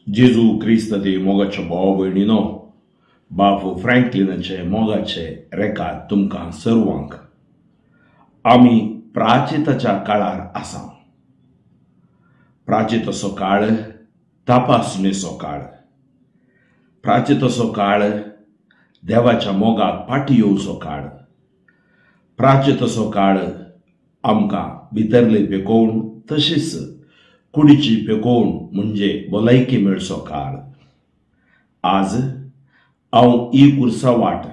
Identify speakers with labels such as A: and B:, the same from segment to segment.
A: जेजू क्रिस्त ती मोगाच्या भाव भयणीनो, बाप फ्रँकलिनाचे मोगाचे रेखात तुमकां सर्वांक आमी प्राचिताच्या काळार आसा. प्राचीत असो काळ तपासणेचो काळ, प्राचीत असो काळ देवाच्या मोगाक फाटी येवचो काळ, प्राचीत असो काळ आमकां भितरले पेकोवन तशीच कुडीची पेकोवन म्हणजे भलायकी मेळचो काळ. आज हांव ही कुर्सा वाट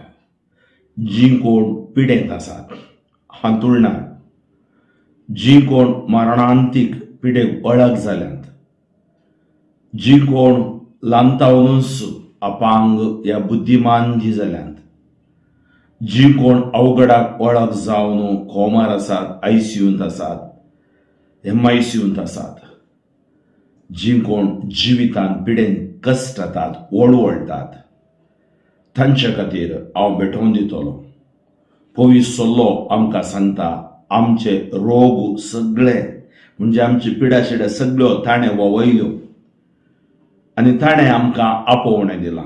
A: जी कोण पिडेंत आसात हांतुळणार, जी कोण मरणांतीक पिडेक अळग जाल्यांत, जी कोण लांतावनूच अपांग ह्या बुद्धिमांदी जाल्यांत, जी कोण अवघडाक वळख जावन खोमार आसात, आयसीयूंत आसात, एमआयसीयूंत आसात, जी कोण जिवितांत पिडेन कश्ट जातात, वळवळटात, तांचे खातीर हांव भेटोवन दितलो. पवित्र सल्लो आमकां सांगता आमचे रोग सगळे म्हणजे आमची पिडा शिडा सगळ्यो ताणें ववयल्यो आनी ताणें आमकां आपोवणें दिलां.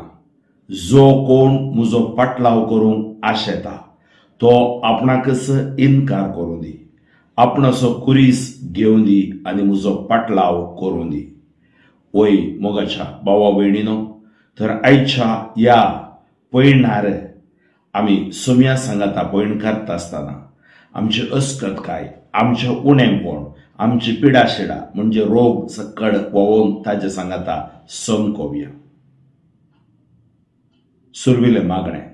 A: जो कोण म्हजो पाटलाव करूंक आशेता तो आपणाकच इन्कार करूं दी, आपणाचो कुरीस घेवन दी आनी म्हजो पाटलाव करूं दी. वय मोगाच्या भावा भयणीनो, तर आयच्या ह्या पयणार आमी सोम्या सांगाता पयण करता आसतना आमची अस्कतकाय, आमचें उणेंपण, आमची पिडा शिडा म्हणजे रोग सकड वोवून ताजे सांगाता समकोवया. सुरविले मागणें.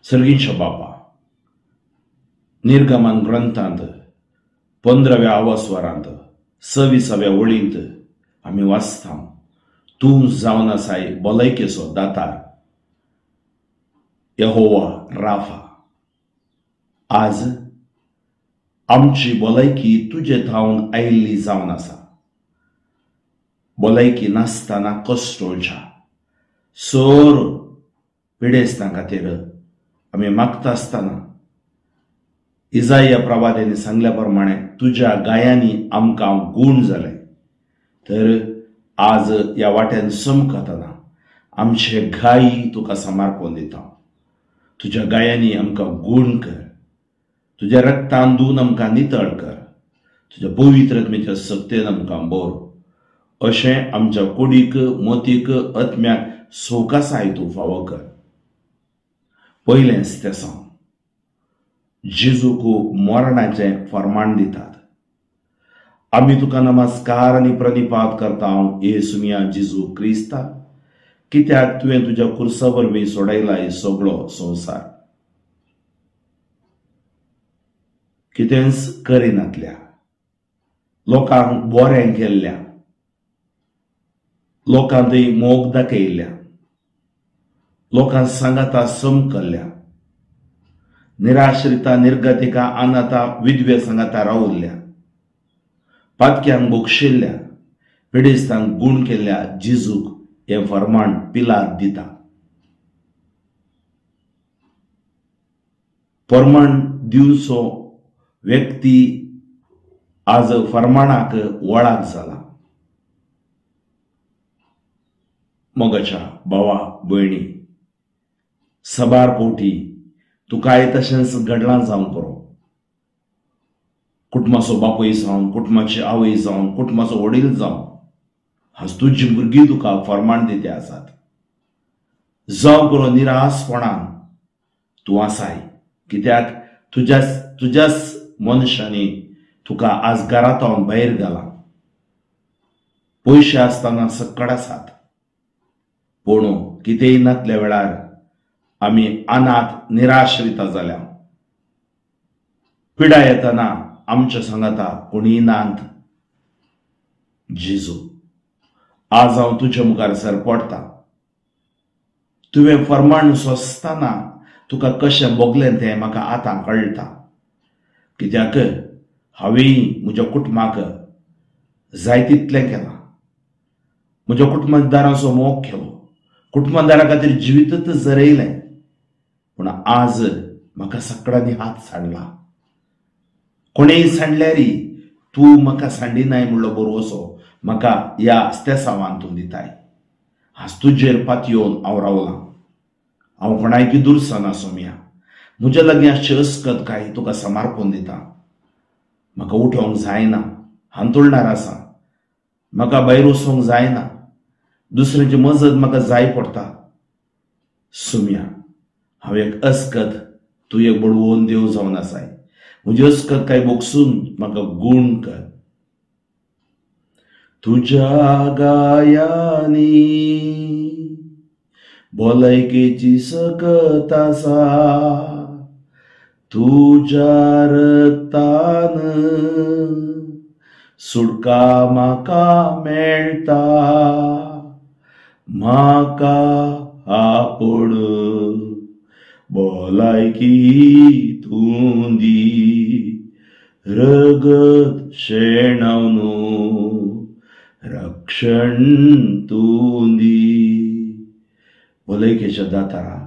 A: सर्गीच्या बापा, निर्गमन ग्रंथांत 15व्या अवस्वरांत 26व्या ओळींत आमी वाचता, तूं जावन आसाय भलायकेचो दातार, यहोवा राफा. आज आमची भलायकी तुजे थावन आयिल्ली जावन आसा. भलायकी नासतना कश्टोळच्या सर पिडेस्तां खातीर आमी मागता आसतना इजाया प्रवादेनी सांगल्या प्रमाणे तुज्या गायांनी आमकां गूण जाले. तर आज ह्या वाट्यान समकतना आमचे गायी तुका समर्पण दिता. तुज्या गायांनी आमकां गूण कर, तुज्या रक्तान धुवन आमकां नितळ कर, तुज्या पवित्र आत्म्याच्या सक्तेन आमकां बोर. अशें आमच्या कुडीक, मोतीक, आत्म्याक सोकासाय तूं फावो कर. पयलेंच ते सांग, जेजूक मरणाचें फर्माण दितात. आमी तुका नमस्कार आनी प्रणिपात करता येसुमिया जेजू क्रिस्ता, कित्याक तुवें तुज्या कुर्सा वरवीं सोडयला हे सगळो संवसार. कितेंच करिनातल्या, लोकांक बोरें केल्ल्या, लोकांक मोग दाखयल्ल्या, लोकांक सांगाता समकल्ल्या, निराश्रिता, निर्गतिका, अनाथा, विधवे सांगाता रावल्ल्या, पातक्यांक बोक्षिल्ल्या, पिडेस्तांक गूण केल्ल्या जेजूक हें फर्माण पिलात दिता. फर्माण दिवचो व्यक्ती आज फर्माणाक वळख जाला. मोगाच्या भावा भयणी, सबार पोटी तुकाय तशेंच घडलां जावं करो. कुटुंबाचो बापूय जावन, कुटुंबाची आवय जावन, कुटुंबाचो वडील जावन आज तुजी भुरगीं तुका फर्माण दिते आसात. जावं करो निरासपणान तूं आसाय, कित्याक तुज्याच मनशांनी तुका आज घरांतून भायर घाला. पयशे आसतना सक्कड आसात, पूण कितेंय नातल्या वेळार आमी अनाथ निराश्रिता जाल्या. पिडा येतना आमच्या सांगाता कोणीय नात. जेजू, आज हांव तुज्या मुखार सरपडटा. तुवें फर्माण सोंसतना तुका कशें भोगलें तें म्हाका आतां कळटा. कित्याक हांवें म्हज्या कुटुंबाक जाय तितलें केलां. म्हज्या कुटुंबदाराचो मोग केलो, कुटुंबदारा खातीर जिवितच जरयलें, पूण आज म्हाका सकाळांनी हात सांडला. कोणेय सांडल्यारी तूं म्हाका सांडिनाय म्हणलो बरोसो, म्हाका ह्या स्तेसावान तूं दिताय. आज तुजेर पातयेवन हांव रावलां. हांव कोणायकी दुरसो ना सोम्या. म्हज्या लागीं आसची अस्कत काय तुका समर्पण दिता. म्हाका उठोवंक जायना, हांतुळणार आसा. म्हाका भायर वचोंक जायना. दुसऱ्याची मजत म्हाका जाय पडटा. सोम्या, हांव एक अस्कत तुवें बडवून देव जावन आसाय. म्हजी अस्कत काय बोगसून म्हाका गूण कर. तुज्या गायांनी भलायकेची सकत आसा. तुज्या रक्तान सुटका म्हाका मेळटा. म्हाका आपड भलायकी तूं दी. रगत शेणावन रक्षण तूं दी. भलायकेच्या दातारा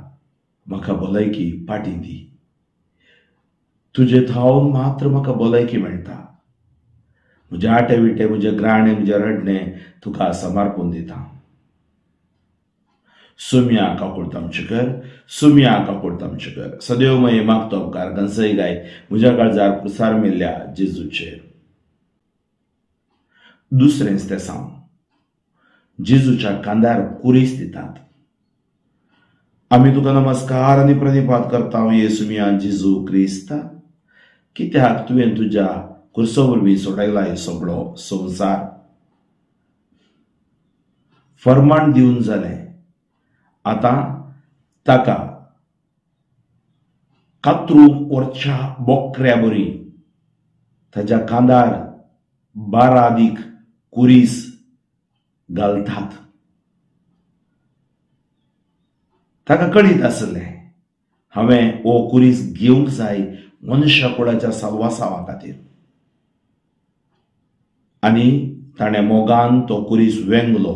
A: म्हाका भलायकी पाटी दी. तुजे थावन मात्र म्हाका भलायकी मेळटा. म्हजे आटे विटे, म्हजे ग्राणे, म्हजे रडणे तुका समर्पण दिता. सोम्या काकुळत आमचे कर. सोम्या काकुळत आमचे कर. सदैव मये मागतो उपकार गंसय गाय म्हज्या काळजार प्रसार मेल्ल्या जेजूचेर. दुसरें स्तेसांव. जेजूच्या कांद्यार कुरीस दितात. आमी तुका नमस्कार आनी प्रणिपात करता येसुमिया जेजू क्रिस्त. कित्याक तुवें तुज्या कुर्सो वरवीं सोडयला हे सगळो संवसार. फर्माण दिवन जालें. आतां ताका कातरूंक वरच्या बोकऱ्या बरी ताच्या कांदार 12 अधिक कुरीस घालतात. ताका कळीत आसलें हांवें हो कुरीस घेवंक जाय मनुष्य कुळाच्या साल्वासावा खातीर. आनी ताणें मोगान तो कुरीस वेंगलो.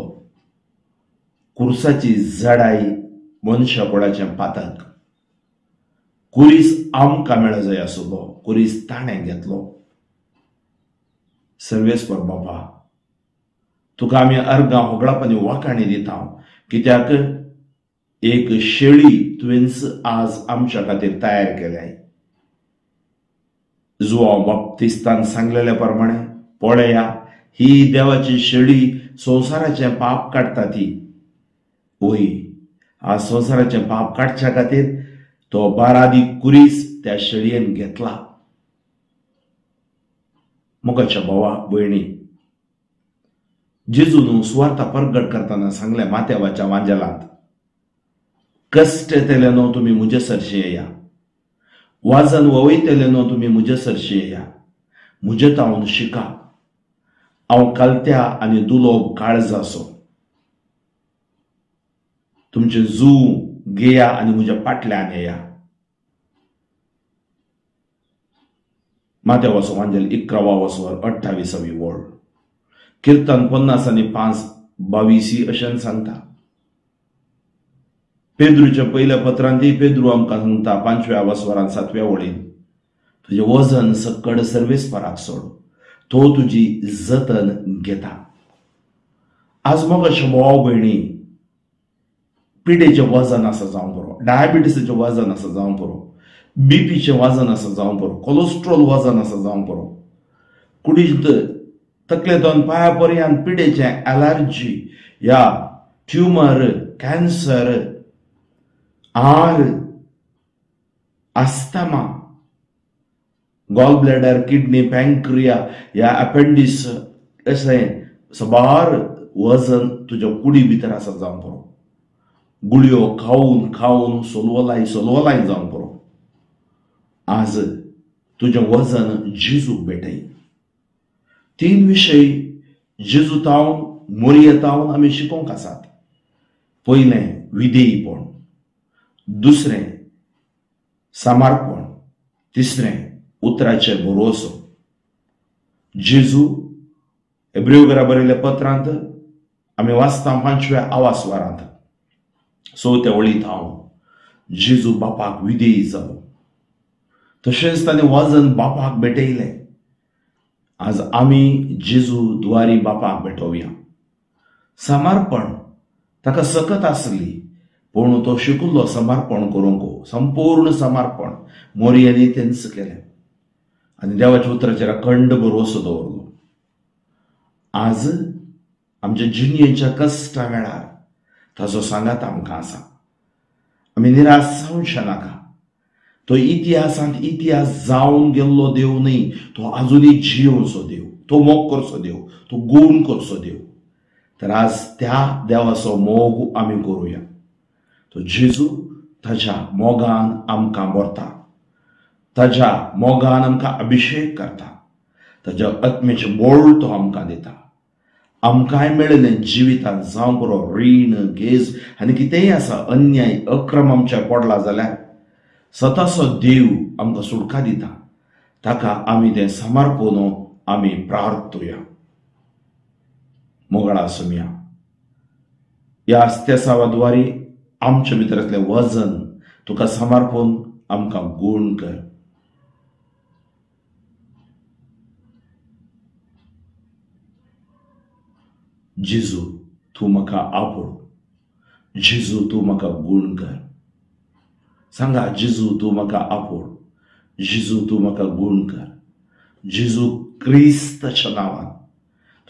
A: कुर्साची जडाई मनुष्य कुळाचें पातक. कुरीस आमकां मेळ जाय आसलो. कुरीस ताणें घेतलो. सर्वेस्पर बाबा, तुका आमी अर्गां होगळापणी वाखाणी दिता. कित्याक एक शेळी तुवेंच आज आमच्या खातीर तयार केल्याय. जुआंव बाप्तिस्तान सांगलेल्या प्रमाणे पळया, ही देवाची शेळी संवसाराचें पाप काडटा ती. वय, आज संवसाराचें पाप काडच्या खातीर तो 12 अधिक कुरीस त्या शेळयेन घेतला. मोगाच्या भावा भयणी, जेजून सुवार्ता परगट करतना सांगलें माथेवाच्या वांजेलांत, कश्ट येतले न्हू तुमी म्हजे सरशी येया. वाजन ववयतले न्हू तुमी म्हजे सरशी येया. म्हजे तावन शिका. हांव कालत्या आनी दुलोब काळजाचो. तुमचे जू घेया आनी म्हज्या फाटल्यान येया. माथेवाचो वांजेल 11वा वसवर 28वी वळ. किर्तन 50 आनी 5 22 अशें सांगता. पेद्रूच्या पयल्या पत्रांत पेद्रू आमकां सांगता 5व्या वसवरान 7व्या वळीन, तुजें वजन सकड सर्वेस्पराक सोड, तो तुजी जतन घेता. आज मोगाचे भाव भयणी, पिडेचें वजन आसा जावं बरो, डायबिटीसाचें वजन आसा जावं बरो, बीपीचें वजन आसा जावं बरो, कोलेस्ट्रॉल वजन आसा जावं बरो, कुडींत तकलेतोन पांया पर्यंत पिडेचें एलर्जी या ट्युमर, कॅन्सर, आर, asthma, gall bladder, kidney, pancreas या अपेंडिस अशें सबार वजन तुज्या कुडी भितर आसा जावं बरो. गुळयो खावन खावन सोलवलाय जावं बरो. आज तुजें वजन जेजूक भेटय. 3 विशय जेजूतावन मोरयेतावन आमी शिकोवंक आसात. पयलें विधेयीपण, दुसरें समर्पण, तिसरें उतराचेर भरोसो. जेजू हेब्रेयकारा बरयल्ल्या पत्रांत आमी वाचता 5व्या आवास्वारांत 4थ्या वळींत हांव जेजू बापाक विधेयी जालो. तशेंच ताणें वजन बापाक भेटयलें. आज आम्ही जेजू द्वारी बापाक भेटोवया. समर्पण ताका सकत आसली, पूण तो शिकुल्लो समर्पण करूंक, संपूर्ण समर्पण मोरयेनी तेंच केलें आनी देवाच्या उतराचेर अखंड भरवसो दवरलो. आज आमच्या जिणयेच्या कश्टा वेळार ताचो सांगात आमकां आसा. आमी निराश जावंक नाका. तो इतिहासांत इतिहास जावन गेल्लो देव न्ही, तो आजुनूय जियोचो देव, तो मोग करचो देव, तो गूण करचो देव. तर आज त्या देवाचो मोग आमी करूया. तो जेजू ताच्या मोगान आमकां भरता, ताच्या मोगान आमकां अभिषेक करता, ताच्या आत्म्याचें बळ तो आमकां दिता. आमकांय मेळिल्लें जिवितांत जावं बरो रीण गेज आनी कितेंय आसा, अन्याय अक्रम आमचेर पडला जाल्यार स्वताचो देव आमकां सुटका दिता. ताका आमी तें समर्पून आमी प्रार्थुया. मोगळा सुमया. ह्या अस्तेसावाद्वारे आमच्या भितरांतलें वजन तुका समर्पून आमकां गूण कर. जेजू तूं म्हाका आपोळ. जेजू तूं म्हाका गूण कर. सांगा, जेजू तूं म्हाका आपोळ. जेजू तूं म्हाका गूण कर. जेजू क्रिस्ताच्या नांवान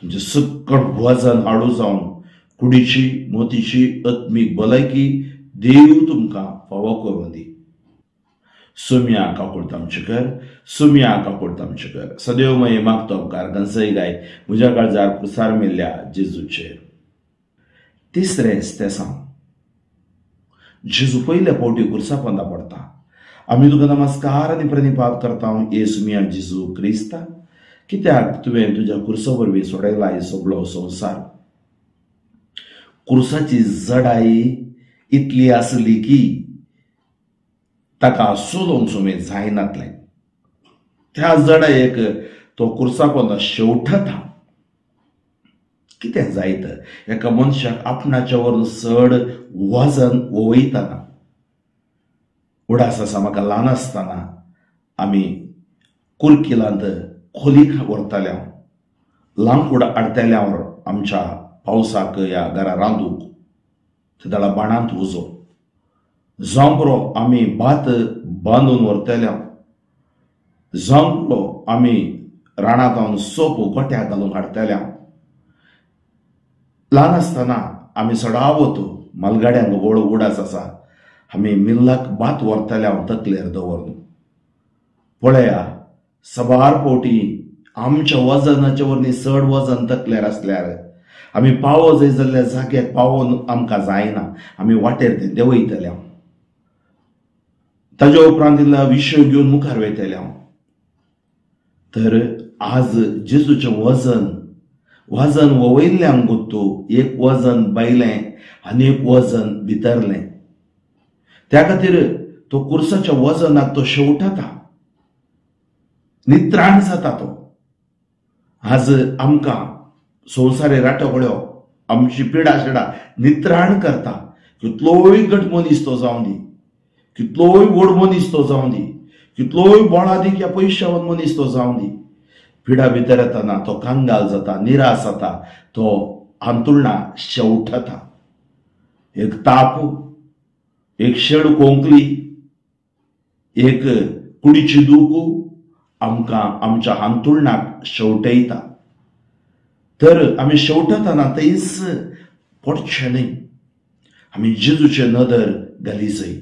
A: तुमचें सकट वजन हाडू जावन कुडीची मोतीची आत्मीक भलायकी देव तुमकां फावो करून दी. सुम्या काकूळ तामचे कर. सुम्या काकूळ तामचे कर. सदैव मये मागतो उपकार गंजय गाय म्हज्या काळजार कुसार मेल्ल्या जेजूचेर. तिसरें स्तेसांव. जेजू पयले फावटी कुर्सा पोंदा पडटा. आमी तुका नमस्कार आनी प्रणिपात करता येसुमिया जेजू क्रिस्ता, कित्याक तुवें तुज्या कुर्सा वरवीं सोडयला हे सगळो संवसार. कुर्साची जडाई इतली आसली की ताका सोदूंक सुमेर जायनातलें. त्या जडायेक तो कुर्सा पोंदा शेवटता. कितें जायत एका मनशाक आपणाच्या वरून चड वजन वयतना. उडास आसा, म्हाका ल्हान आसतना आमी कुर्किलांत खोलीक व्हरताले हांव. लांकूड हाडटाले हांव आमच्या पावसाक ह्या घरा रांदूंक. थंय दाळा बाणांत उजो जांबरो आमी भात बांदून व्हरताले हांव. जांबरो आमी राणांत सोप गोट्याक घालून हाडटाले हांव. ल्हान आसतना आमी सडावत मालगाड्यांक व्हड उडास आसा, आमी मिल्लाक भात व्हरताले हांव तकलेर दवरून. पळया, सबार फावटी आमच्या वजनाच्या वरवीं चड वजन तकलेर आसल्यार आमी पावो जाय जाल्ल्या जाग्यार पावोन आमकां जायना, आमी वाटेर तें देंवयतले हांव. ताज्या उपरांत इल्लो विशय घेवन मुखार वयतले हांव. तर आज जेजूचें वजन वयल्ल्यान गुत्तू, एक वजन भायलें आनी एक वजन भितरलें. त्या खातीर तो कुर्साच्या वजनाक तो शेवटता, नित्राण जाता तो. आज आमकां संवसारी राटवळ्यो आमची पिडा शिडा नित्राण करता. कितलोय गट मनीस तो जावं दी, कितलोय व्हड मनीस तो जावं दी, कितलोय बोळादीक या पयशावन मनीस तो जावं दी, पिडा भितर येतना तो कांगाल जाता, निराश जाता, तो अंतुळना शेवटता. एक ताप, एक शेड कोंकली, एक कुडीची दूख आमकां आमच्या अंतुळनाक शेवटयता. तर आमी शेवटतना थंयच पडचे न्ही. आमी जेजूचे नदर घाली जाय.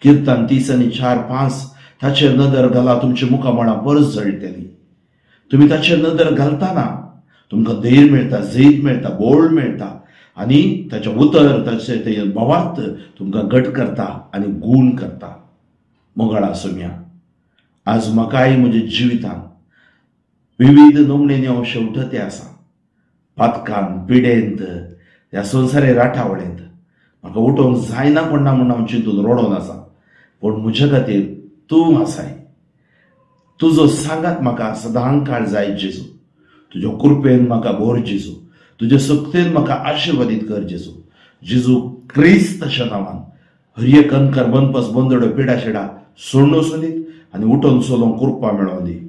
A: किर्तन 30:4-5 ताचेर नदर घाला, तुमच्या मुखामळां परस जळटली. तुमी ताचेर नदर घालतना तुमकां धैर्य मेळटा, जैत मेळटा, बोळ मेळटा आनी ताचें उतर ताचे ते भावार्थ तुमकां घट करता आनी गूण करता. मोगळा सुम्या. आज म्हाकाय म्हज्या जिवितांत विविध नमणेनी हांव शेवटते आसा. पातकांत, पिडेंत, ह्या संवसारी राठावळेंत म्हाका उठोवंक जायना पडना म्हूण हांव चिंतून रडोन आसा. पूण म्हज्या खातीर तूं आसाय. तुजो सांगात म्हाका सदां काळ जाय जेजू. तुज्या कृपेन म्हाका भर जेजू. तुज्या सक्तेन म्हाका आशिर्वादीत कर जेजू. जेजू क्रिस्ताच्या नांवान हर एक अंकर बनपस बंदडो पिडा शिडा सोडून वचून दी आनी उठोवन चलोवंक कृपा मेळोवन दी.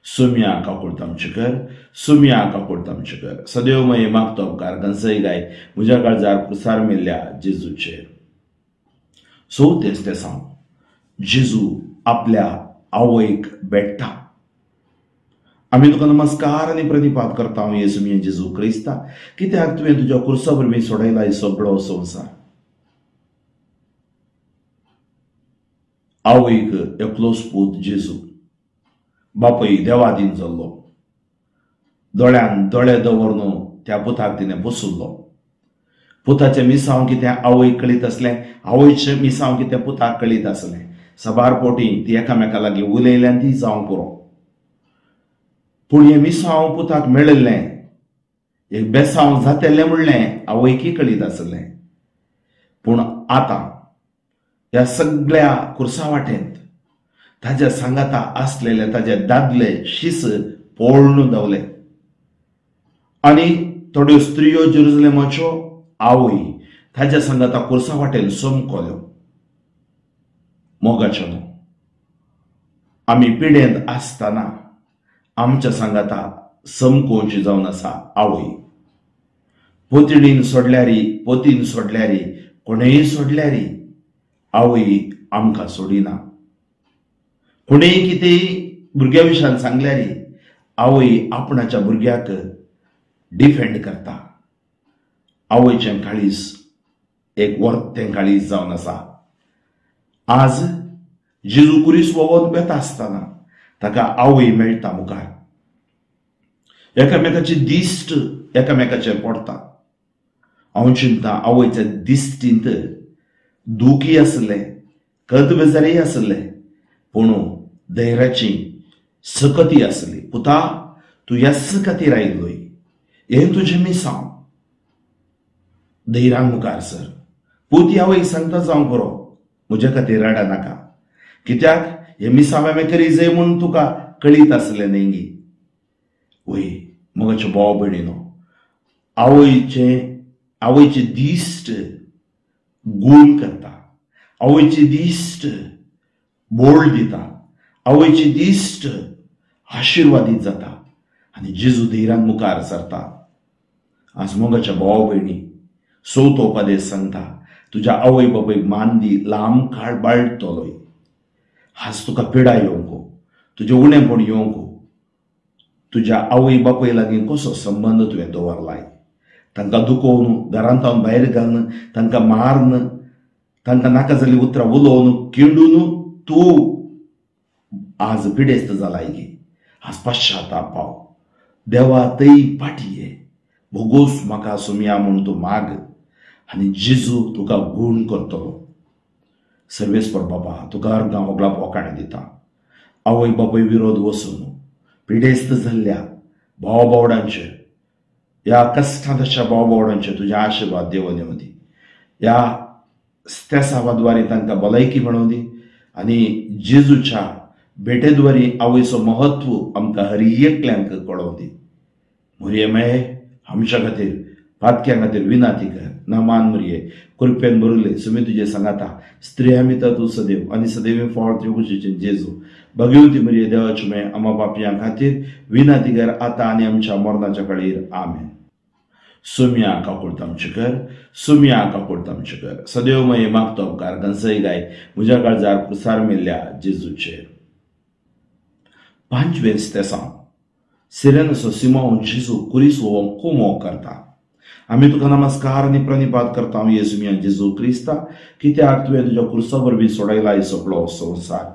A: सुम्या काकूळ तामचेकर, सुम्या काकूळ तामचेकर. सदैव मये मागतो उपकार गंसय गाय म्हज्या काळजार प्रसार मेल्ल्या जेजूचेर. तेच सांग, जेजू आपल्या आवयक भेटता. आम्ही तुका नमस्कार आनी प्रणिपात करता येसू मी जेजू क्रिस्ता, कित्याक तुवें तुज्या कुर्सा वरवीं सोडयला ही सगळो संवसार. आवयक एकलोच पूत जेजू, बापय देवादीन जाल्लो, दोळ्यान दोळे दवरून त्या पुताक तिणें बसुल्लो. पुताचें मिसांव कितें आवयक कळीत असलें, आवयचें मिसांव कितें पुताक कळीत आसलें. सबार पोटी ती एकामेका लागीं उलयल्यान ती जावं पुरो. पूण हें मिसांव पुताक मेळिल्लें, एक बेसांव जातेल्लें म्हणलें आवयकी कळीत आसलें. पूण आतां ह्या सगळ्या कुर्सा वाटेंत ताज्या सांगाता आसलेले ताजे दादले शिस पळून धांवले. आनी थोड्यो स्त्रियो जेरुसलेमाच्यो आवय ताज्या सांगाता कुर्सा वाटेन समकोल्यो. मोगाच्यानो, आमी पिडेंत आसतना आमच्या सांगाता समकोवची जावन आसा आवय. पोतडीन सोडल्यारी, पोतीन सोडल्यारी, कोणेय सोडल्यारी आवय आमकां सोडिना. कोणेय कितेंय भुरग्या विशयान सांगल्यारी आवय आपणाच्या भुरग्याक डिफेंड करता. आवयचें काळीज एक वर्तें काळीज जावन आसा. आज जेजू कुरीस वोवोन बेता आसतना ताका आवय मेळटा मुखार. एकामेकाची दिश्ट एकामेकाचेर पडटा. हांव चिंता आवयच्या दिश्टींत दुखी आसलें, कदबेजारी आसलें, पूण धैर्याची सकती आसली. पुता, तूं ह्याच खातीर आयिल्लोय, हें तुजें मिसांव. धैर्यान मुखार सर. पुती आवयक सांगता जावं पुरो, म्हजे खातीर रडा नाका, कित्याक हे मिसांव हांवें करी जाय म्हूण तुका कळीत आसलें न्ही. वय मोगाच्यो भाव भयणीनो, आवयची दिश्ट गूण करता, आवयची दिश्ट बोळ दिता, आवयची दिश्ट आशिर्वादीत जाता आनी जेजू धैर्यान मुखार सरता. आज मोगाच्या भाव भयणी, चवथो उपदेश सांगता, तुज्या आवय बापायक मान दी, लांब काळ बाळटलोय. आज तुका पिडा येवंको, तुजें उणेपण येवंको, तुज्या आवय बापाय लागीं कसो संबंद तुवें दवरलाय. तांकां दुखोवन, घरांतावन भायर घालन, तांकां मारन, तांकां नाका जाल्लीं उतरां उलोवन, किंडून तूं आज पिडेस्त जालाय गे. आज पश्चाताप पाव. देवा तै पाटी ये, भोगोस म्हाका सुमया म्हूण तूं माग आनी जेजू तुका गूण करतलो. सर्वेस्पर बाबा, तुका अर्गां होगळा पोकाणें दिता. आवय बापाय विरोध वचून पिडेस्त जाल्ल्या भाव भावडांचे, ह्या कश्टांत आशिल्ल्या भाव भावडांचे तुजे आशिर्वाद देवन येवं दी. ह्या स्तेसावाद्वारे तांकां भलायकी मेळोवन दी आनी जेजूच्या भेटेद्वारे आवयचो महत्व आमकां हर एकल्यांक कळोवन दी. मुरये आमच्या खातीर, पातक्यां खातीर विनाती कर. नामान मुरये कृपेन बरयले सुमी तुजे सांगाता, स्त्रिया मिता तूं सदैव आनी सदैव फावळ त्यो कुशीचे जेजू. भगवती मुरये देवाची माय आम्हा पापयां खातीर विनाती कर, आतां आनी आमच्या मरणाच्या काळीर. आमेन. सुम्या काकूळ तामचेकर, सुम्या काकूळ तामचेकर. सदैव मये मागतो उपकार गंसय गाय म्हज्या काळजार प्रसार मेल्ल्या जेजूचेर. 5वें स्तेसांव, सिरेनसो सिमोन जेजू कुरीस वोवंक कुमो करता. आमी तुका नमस्कार आनी प्रणिपात करता येसू मी जेजू क्रिस्ता, कित्याक तुवें तुज्या कुर्सा वरवीं सोडयला ही सगळो संवसार.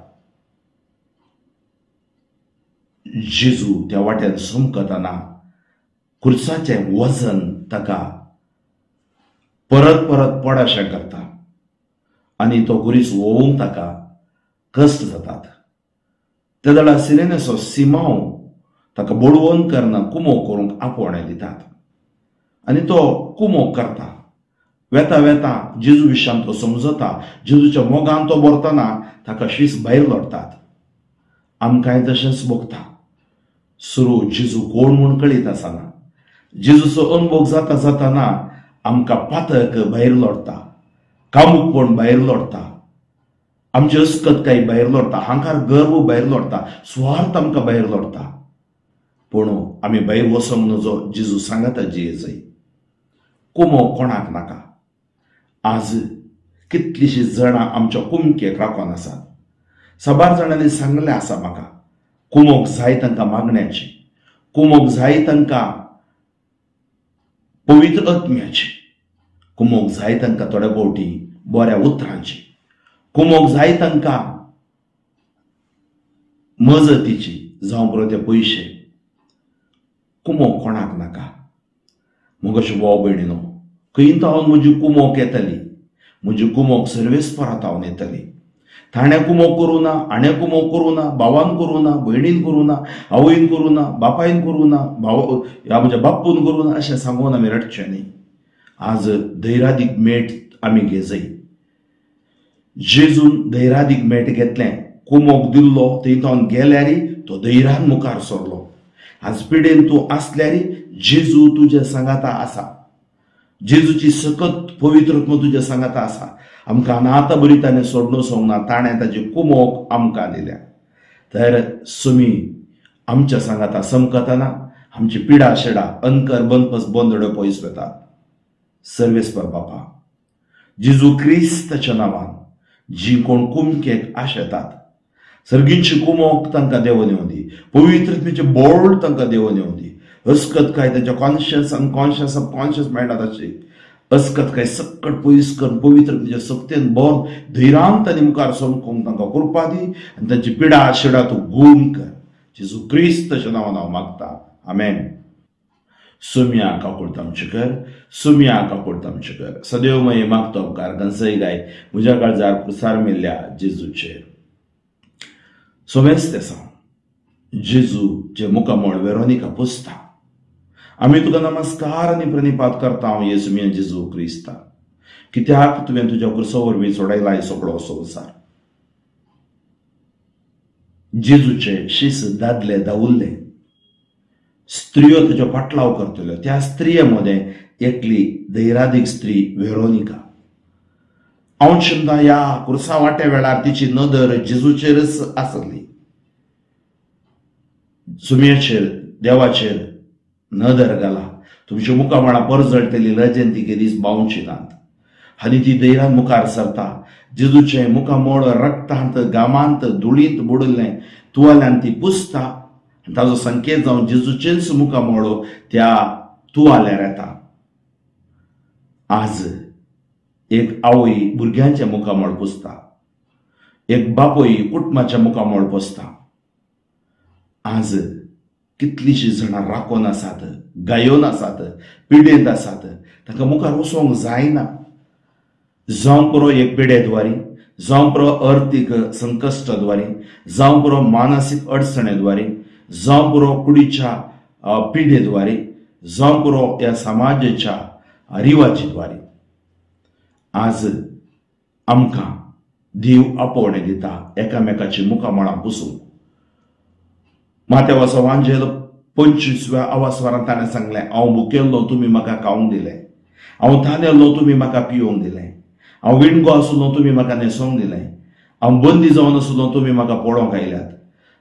A: जेजू त्या वाट्यान समकतना कुर्साचें वजन ताका परत परत पडशें करता आनी तो कुरीस वोवंक ताका कश्ट जातात. त्या वेळार सिरेनसो सिमोन ताका बोडवोन करना, कुमो करूंक आपोवणें दितात आनी तो कुमो करता. वेता वेता जेजू विशयान तो समजता. जेजूच्या मोगान तो भरतना ताका शीस भायर लोटतात. आमकांय तशेंच भोगता. सुरू जेजू कोण म्हूण कळीत आसना. जेजूचो अनुभव जाता जातना आमकां पातक भायर लोटता, कामुकपण भायर लोटता आमची अस्कतकाय भायर लोडटा, हांकार गर्व भायर लोडटा, स्वार्थ आमकां भायर लोडटा. पूण आमी भायर वसोंक नजो जेजू सांगता जियेजय. कुमो कोणाक नाका. आज कितलीशीं जाणां आमच्या कुमकेक राखोन आसात. साबार जाणांनी सांगलें आसा म्हाका, कुमोक जाय तांकां मागण्याची, कुमोक जाय तांकां पवित्र आत्म्याची, कुमोक जाय तांकां थोड्या फावटी बऱ्या उतरांची, कुमोक जाय तांकां मजतीची जावं बरो ते पयशे. कुमोक कोणाक नाका. मुगोश्यो भाव भयणीनो, खंयत हांव म्हजी कुमोक येतली, म्हजी कुमोक सर्वेस्परांत हांव येतली. ताणें कुमोक करूं ना, हाणें कुमोक करूं ना, भावान करूं ना, भयणीन करूं ना, आवयन करूं ना, बापायन करूं ना, म्हज्या बापून करूं ना अशें सांगून आमी रडचें न्ही. आज धैर्यादीक मेट आमी घेजय. जेजून धैर्यादीक मेट घेतलें, कुमोक दिल्लो, थंय गेल्यारी तो धैर्यान मुखार सरलो. आज पिडेन तूं आसल्यारी जेजू तुज्या सांगाता आसा. जेजूची सकत पवित्र आत्मा तुज्या सांगाता आसा. आमकां अनाथ बरी ताणें सोडून वचोंक ना, ताणें ताची कुमोक आमकां दिल्या. तर सुमी आमच्या सांगाता समकतना आमची पिडा शेडा अंकर बनपस बंदड्यो पयस वतात. सर्वेस्पर बापा, जेजू क्रिस्ताच्या नांवान जी कोण कुमकेक आशेतात, सर्गींची कुमोक तांकां देवन येवं दी. पवित्रतेचे बोळ तांकां देवन येवं दी. अस्कतकाय तांच्या कॉन्शियस अनकॉन्शियस सबकॉन्शियस मेळटा तशी अस्कतकाय सक्कट पयस करून पवित्रतेच्या सक्तेन भोवन धैर्यान तांणी मुखार सोंकोंक तांकां कृपा दी आनी तांची पिडा शिडा तूं गूण कर. जेजू क्रिस्ताच्या नांवान हांव मागता. आमेन. सुम्या काकूळ तामचे कर, सुम्या काकूळ तामचे कर. सदैव मये मागतो उपकार गंसय गाय म्हज्या काळजार प्रसार मेल्ल्या जेजूचेर. सोमेस तेसा जेजू जे मुखामोळ वेरोनिका पुजता. आमी तुका नमस्कार आनी प्रणिपात करता हांव येसुमिया जेजू क्रिस्ता, कित्याक तुवें तुज्या कुर्सा वरवीं सोडयला सगळो संवसार. जेजूचे शिस दादले दाउल्ले, स्त्रियो तुज्या पाटलाव करतल्यो. त्या स्त्रिये मध्ये एकली धैर्यादीक स्त्री वेरोनिका. हांव चिंता ह्या कुर्सा वाटे वेळार तिची नदर जेजूचेरच आसली. सुमयेचेर देवाचेर नदर घाला. तुमच्या मुखामळा परजळटली लजेन ती दीस बावची नात. आनी ती धैर्यान मुखार सरता. जेजूचे मुखामोळ रक्तांत गामांत धुळींत बुडल्लें तुवाल्यान ती पुजता. ताजो संकेत जावन जेजूचेच मुखामोळो त्या तुवाल्यार येता. आज एक आवय भुरग्यांच्या मुखामोळ पुजता, एक बापोय कुटुंबाच्या मुखामोळ पुजता. आज कितलीशीं जाणां राखोन आसात, गायोन आसात, पिडेंत आसात, तांकां मुखार वचोंक जायना. जावं पुरो एक पिडेद्वारी, जावं पुरो अर्थीक संकश्टद्वारी, जावं पुरो मानसीक अडचणेद्वारी, जावं पुरो कुडीच्या पिडेद्वारी, जावं पुरो ह्या समाजाच्या रिवाजीद्वारी. आज आमकां देव आपोवणें दिता एकामेकाची मुखामळां पुसूंक. माथेवाचो वांजेल 25व्या आवास्वारांत ताणें सांगलें, हांव भुकेल्लो तुमी म्हाका खावंक दिलें, हांव थानेल्लो तुमी म्हाका पिवंक दिलें, हांव विणगो आसुल्लो तुमी म्हाका न्हेसोंक दिलें, हांव बंदी जावन आसुल्लो तुमी म्हाका पळोवंक आयल्यात,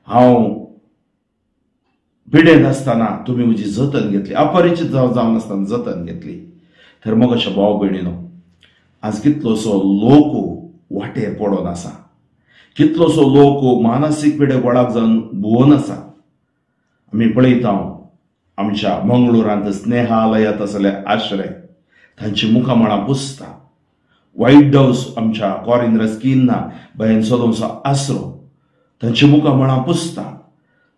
A: हांव पिडेंत आसतना तुमी म्हजी जतन घेतली, अपरिचीत जावन आसतना जतन घेतली. तर मग अशा भाव भयणीनो, आज कितलोसो लोक वाटेर पडोन आसा, कितलोसो लोक मानसीक पिडे गोळाक जावन भुवन आसा. आमी पळयता आमच्या मंगळुरांत स्नेहालयात असले आश्रय तांची मुखामळां पुजता. वायट डव्स आमच्या कॉरिन रस्किन्ना बयन सोदोमचो आसरो तांची मुखामळां पुजता.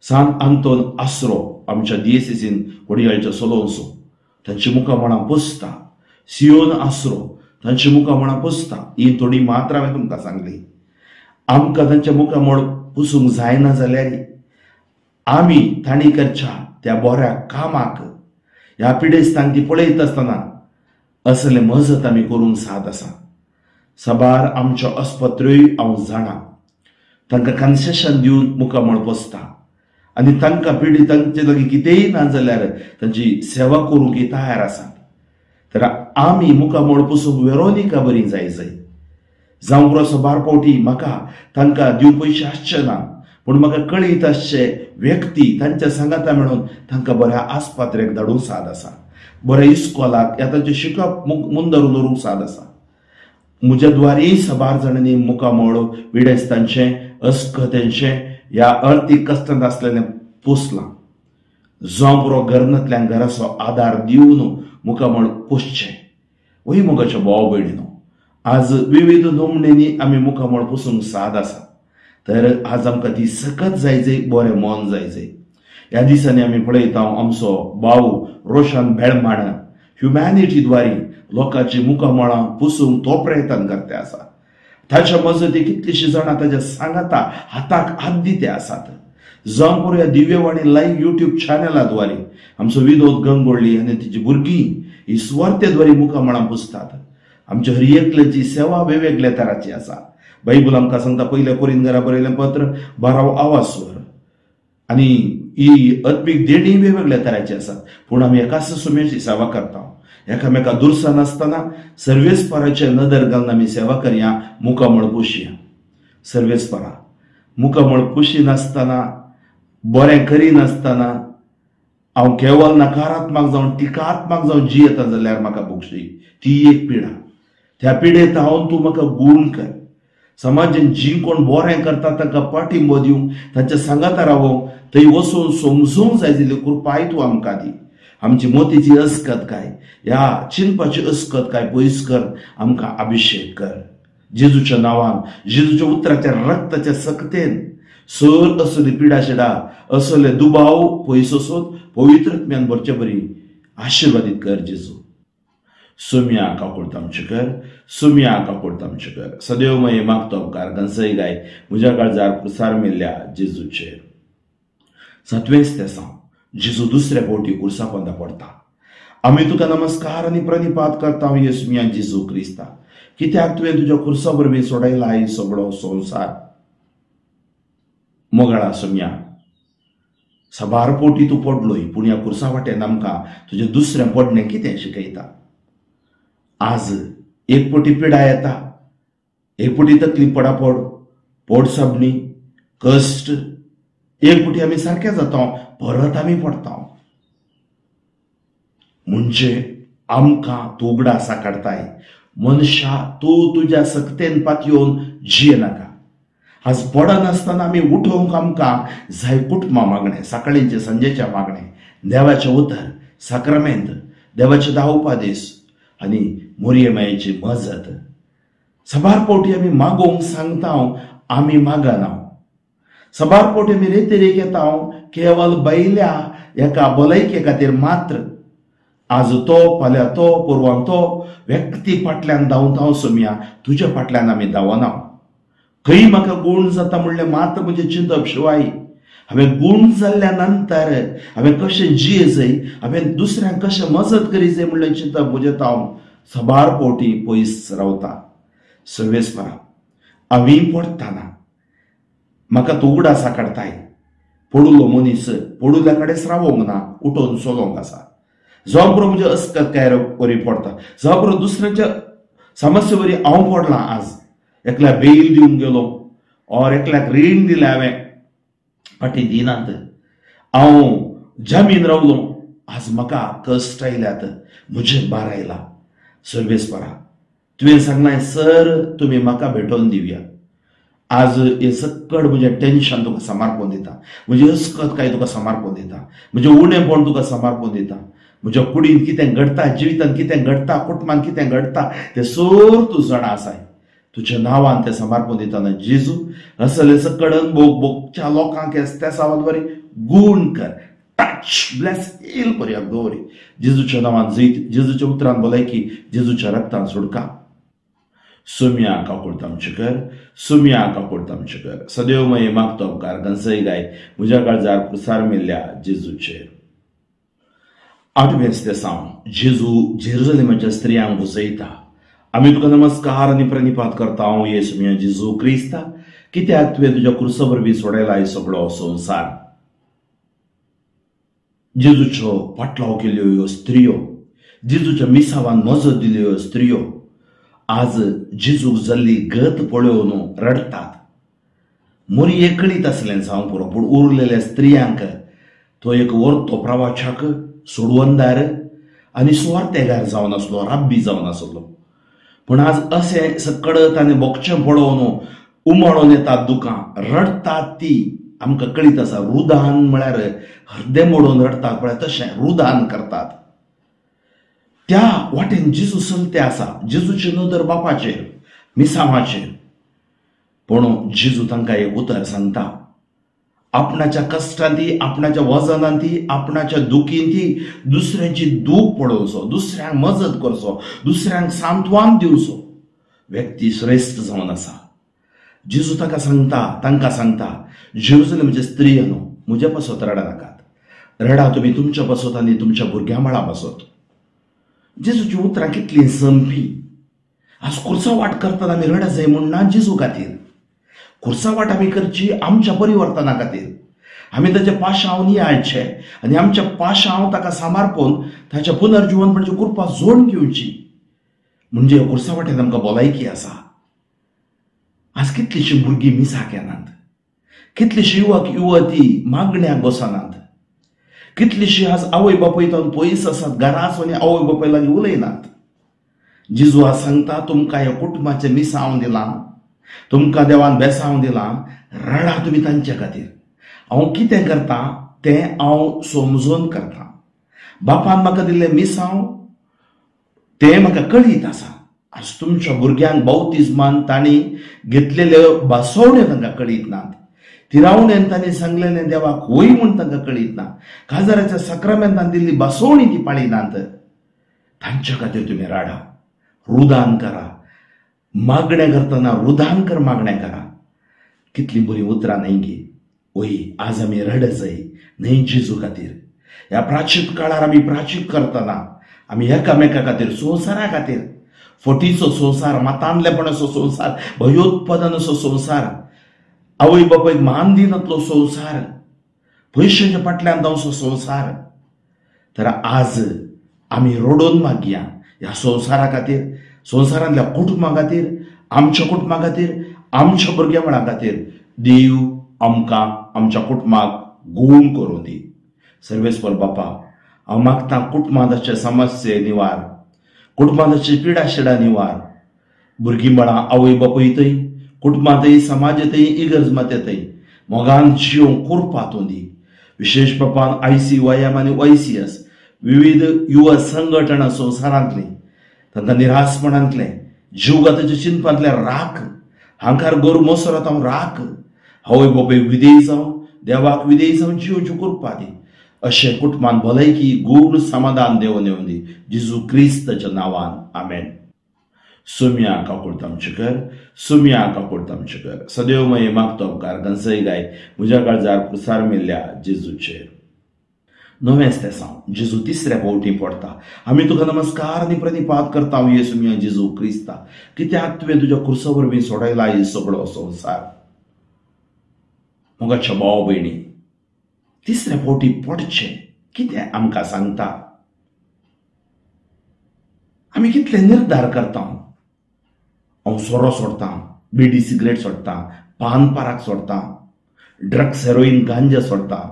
A: सांत आंतोन आसरो आमच्या दिएसीसीन वडियाळच्या सोलोन्सो तांची मुखामळां पुजता. सियोन आसरो तांची मुखामळां पुजता. ही थोडी मात्र हांवें तुमकां सांगली. आमकां तांच्या मुखामोळ पुसूंक जायना जाल्यार आमी तांणी करच्या त्या बऱ्या कामाक ह्या पिडेस्तांक ती पळयत आसतना असले मजत आमी करूंक साद आसा. साबार आमच्यो अस्पत्र्योय हांव जाणा तांकां कन्सेशन दिवन मुखामोळ पुजता आनी तांकां पिडी तांचे लागीं कितेंय ना जाल्यार तांची सेवा करूंक तयार आसात. तर आमी मुखामोळ पुसूंक वेरोनिका बरी जाय. जावं बरो सबार पावटी म्हाका तांकां दिवं पयशे आसचे ना, पूण म्हाका कळीत आसचे व्यक्ती तांच्या सांगाता मेळून तांकां बऱ्या आस्पत्रेक धाडूंक साद आसा, बऱ्या इस्कॉलाक या तांचें शिकप मुंदर दवरूंक साद आसा. म्हज्या द्वारी सबार जाणांनी मुखामळ विडेस्तांचें अस्कतेंचें ह्या अर्थीक कश्टांत आसलेलें पोसलां. जावं बरो घरांतल्यान घराचो आदार दिवन मुखामळ पोसचें. वही मोगाच्या भाव भयणीनो, आज विविध नोमणेनी आमी मुखामळ पोसूंक साद आसा, तर आज आमकां ती सकत जायजे बरें मन जायजे. ह्या दिसांनी आमी पळयता आमचो भाऊ रोशन बेळमाण ह्युमॅनिटी द्वारी लोकांची मुखामळां पुसूंक तो प्रयत्न करते आसा. ताच्या मजती कितलीशीं जाणां ताच्या सांगाता हाताक हात दिते आसात. जावं बरो ह्या दिव्यवाणी लाईव्ह युट्यूब चॅनलाद्वारे आमचो विनोद गंगोळी आनी तिची भुरगीं ही स्वार्थेद्वारे मुखामळां पुसतात. आमच्या हर एकल्याची सेवा वेगवेगळ्या तराची आसा. बायबल आमकां सांगता, पयल्या कोरिंथांक बरयलें पत्र 12 आवाजवर, आनी ही आत्मीक देणी वेगवेगळ्या तराची आसात, पूण आमी एकाच सुमेची सेवा करता. एकामेका दुरसा नासतना सर्वेस्पराचे नदर घालून आमी सेवा करया, मुखामळ पुसया. सर्वेस्परा मुखामळ पुशी नासतना, बरें करिनासतना हांव केवळ नकारात्मक जावन टिकात्मक जावन जियेता जाल्यार म्हाका भोगशी ती एक पिडा. त्या पिडेंत हांव तूं म्हाका गूण कर. समाजान जी कोण बरें करता तांकां पाठिंबो दिवंक, तांच्या सांगाता रावोवंक, थंय वचून समजूंक जाय जाल्यार कृपाय तूं आमकां दी. आमची मोतीची अस्कत काय, ह्या चिंतपाची अस्कत काय पयस कर, आमकां अभिषेक कर. जेजूच्या नांवान, जेजूच्या उतराच्या रक्ताच्या सक्तेन सर असली पिडा शिडा, असले दुबाव पयस वचोन पवित्रत्म्यान भरचे बरी आशिर्वादीत कर जेजू. सुम्या काकुळत आमचे कर, सुम्या काकुळत आमचे कर. सदैव मये मागतो उपकार गंसय गाय म्हज्या काळजार प्रसार मेल्ल्या जेजूचेर. 7वें स्तेसां जेजू दुसऱ्या फावटी कुर्सा पोंदा पडटा. आमी तुका नमस्कार आनी प्रणिपात करता येसुमिया जेजू क्रिस्ता, कित्याक तुवें तुज्या कुर्सा वरवीं सोडयला ही सगळो संवसार. मोगळा सुम्या, सबार पोटी तूं पडलोय, पूण ह्या कुर्सा वाटेन आमकां तुजें दुसरें पडणें कितें शिकयता. आज एक पोटी पिडा येता, एक पोटी तकली पडापड, पोटसाबणी, कश्ट, एक पोटी आमी सारके जाता, परत आमी पडटा. म्हणजे आमकां तूं उगडा साकारताय. मनशा तूं तुज्या सक्तेन पातयेवन जियेनाका. आज पडनासतना आमी उठोवंक आमकां जाय कुटुंबां मागणें, सकाळींचे संजेच्या मागणें, देवाचें उतर, साक्रमेंत, देवाचे 10 उपादेश आनी मोरयेमायेची मजत. सबार फावटी आमी मागोवंक सांगता, आमी मागना. सबार फावटी आमी रेतेरेक येता केवळ बैल्या एका भलायके खातीर मात्र. आज तो, फाल्यां तो, परवां तो व्यक्ती फाटल्यान धांवता सुम्या, तुज्या फाटल्यान आमी धांवना. खंय म्हाका गूण जाता म्हणलें मात्र म्हजें चिंतप शिवाय हांवें गूण जाल्ल्या नंतर हांवें कशें जियेचंय, हांवें दुसऱ्यांक कशें मजत करीचें म्हणलें चिंतप म्हजें हांव सबार फावटी पयस रावता. सर्वेस्परा, आमी पडटाना म्हाका तूं उगडा साकारताय. पडुलो मनीस पडुल्या कडेच रावोंक ना, उठोवन चलोंक आसा. जावं बरो म्हजे अस्कत काय वरी पडटा, जावं बरो दुसऱ्याच्या समस्ये वरी हांव पडलां. आज एकल्याक बेल दिवंक गेलो, और एकल्याक रीण दिलें हांवें, फाटी दिनात. हांव जामीन रावलो, आज म्हाका कश्ट आयल्यात, म्हजें बार आयला. सर्वेस्परा, तुवें सांगलां सर तुमी म्हाका भेटोवन दिवया. आज हे सक्कड म्हजें टेन्शन तुका समर्पण दिता, म्हजी अस्कत काय तुका समर्पण दिता, म्हजें उणेपण तुका समर्पण दिता. म्हज्या कुडींत कितें घडटा, जिवितांत कितें घडटा, कुटुंबांत कितें घडटा, तें सर तूं जाणा आसाय. तुज्या नांवान तें समर्पण दितना जेजू असले सकड भोगच्या लोकांक त्या सावधवरी गूण कर, टच, ब्लेस, हील पर्याक दवरी. जेजूच्या नांवान जेजूच्या उतरान भलायकी, जेजूच्या रक्तान सुडका. सुम्या काकुळत आमचे कर, सुम्या काकुळत आमचे कर. सदैव मये मागतो उपकार गंसय गाय म्हज्या काळजार प्रसार मेल्ल्या जेजूचेर. 8वें स्तेसां जेजू जेरुसलेमाच्या स्त्रियांक बुजयता. आमी तुका नमस्कार आनी प्रणिपात करता येसुमिया जेजू क्रिस्ता, कित्याक तुवें तुज्या कुर्सा वरवीं सोडयला ही सगळो संवसार. जेजूच्यो पाटलाव केल्यो ह्यो स्त्रियो, जेजूच्या मिसावान मजत दिल्यो ह्यो स्त्रियो, आज जेजूक जाल्ली गत पळोवन रडतात. मोरी एकळीत असलें जावं पुरो, पूण उरलेल्या स्त्रियांक तो एक व्हरतो प्रवाचक, सोडवंदार आनी सुवार्थेगार जावन आसलो, राब्बी जावन आसलो. पूण आज अशें सकळत आनी बोगचें पळोवन उमळून येतात दुकां, रडतात ती आमकां कळीत आसा. रुदान म्हळ्यार हृदय मोडून रडतात पळय, तशें रुदान करतात. त्या वाटेन जेजू चलते आसा, जेजूचे नदर बापाचेर, मिसांवाचेर. पूण जेजू तांकां एक उतर सांगता. आपणाच्या कश्टांती, आपणाच्या वजनांती, आपणाच्या दुखींती दुसऱ्यांची दूख पळोवचो, दुसऱ्यांक मजत करचो, दुसऱ्यांक सांत्वन दिवचो व्यक्ती श्रेष्ठ जावन आसा. जेजू तांकां सांगता, जेरुसलेमचे स्त्रियेनो, म्हज्या पासत रडा नाकात. रडा तुमी तुमच्या पासत आनी तुमच्या भुरग्यां मळा पासत. जेजूची उतरां कितलीं संपी. आज कुर्सा वाट करतना आमी रडा जाय म्हूण ना जेजू खातीर. कुर्सा वाट आमी करची आमच्या परिवर्तना खातीर. आमी ताचे पाशांव नियाळचे आनी आमच्या पाशांव ताका सामारपोवन ताच्या पुनर्जिवनपणाची कृपा जोड घेवची. म्हणजे ह्या कुर्सा वाटेन आमकां भलायकी आसा. आज कितलीशीं भुरगीं मिसाक येनात, कितलीशीं युवक युवती मागण्याक बसनात, कितलीशीं आज आवय बापायतान पयस आसात, घरा आसून आवय बापाय लागीं उलयनात. जेजू आज सांगता, तुमकां ह्या कुटुंबाचें मिसांव दिलां, तुमकां देवान बेसांव दिलां, रडा तुमी तांच्या खातीर. हांव कितें करता तें हांव समजून करता. बापान म्हाका दिल्लें मिसांव तें म्हाका कळीत आसा. आज तुमच्या भुरग्यांक बावतिजमान तांणी घेतलेल्यो बासवण्यो तांकां कळीत नात. तिरावणेन तांणी सांगलेलें देवाक वय म्हूण तांकां कळीत ना. काजाराच्या सक्रामेंतान दिल्ली बासवणी ती पाळिनात. तांच्या खातीर तुमी रडा, रुदान करा. मागणें करतना रुदान कर, मागणें करा. कितलीं बरीं उतरां न्हय गे. वय आज आमी रड जाय न्हय जेजू खातीर. ह्या प्राचीत काळार आमी प्राचीत करतना आमी एकामेका खातीर, संवसारा खातीर, फटीचो संवसार, मातांतलेपणाचो संवसार, भयोत्पादनाचो संवसार, आवय बापायक मान दिनातलो संवसार, पयशांच्या फाटल्यान धांवचो संवसार. तर आज आमी रडोवन मागया ह्या संवसारा खातीर, संवसारांतल्या कुटुंबा खातीर, आमच्या कुटुंबा खातीर, आमच्या भुरग्यां खातीर. देव आमकां आमच्या कुटुंबाक गूण करूं दी. सर्वेस्पर बापा, हांव मागतां कुटुंबाचे समस्ये निवार, कुटुंबाची पिडा शिडा निवार. भुरगीं बाळां आवय बापायतय, कुटुंबांतय, समाजांतय, इगर्ज मातेंतय मोगान जिवंक कृपा तूं दी. विशेष प्रपान ICYM आनी YCS विविध युवा संघटना संवसारांतली तांकां निरासपणांतले, जीवघाताच्या चिंतपांतले राख, हांकार गोर मोसरात हांव राख. आवय बापाय विधेय जावं, देवाक विधेय जावन जिवची कृपा दी. अशें कुटुंबान भलायकी, गूण, समाधान देवन येवन दी. जेजू क्रिस्ताच्या नांवान आमेन. सुम्या काकूळ तामचे कर, सुम्या काकूळ तामचे कर. सदैव मये मागतो उपकार गंसय गाय म्हज्या काळजार प्रसार मेल्ल्या जेजूचेर. नवेंच तेसांव जेजू तिसऱ्या फावटी पडटा. आमी तुका नमस्कार आनी प्रणिपात करता येसुम्या जेजू क्रिस्ता, कित्याक तुवें तुज्या कुर्सा वरवीं सोडयला ही सगळो संवसार. मोगाच्या भाव भयणी, तिसऱ्या फावटी पडचे कितें आमकां सांगता. आमी कितले निर्धार करता. हांव सोरो सोडटां, बिडी सिगरेट सोडटां, पान पराग सोडटां, ड्रग्स हेरोईन गांजा सोडटां,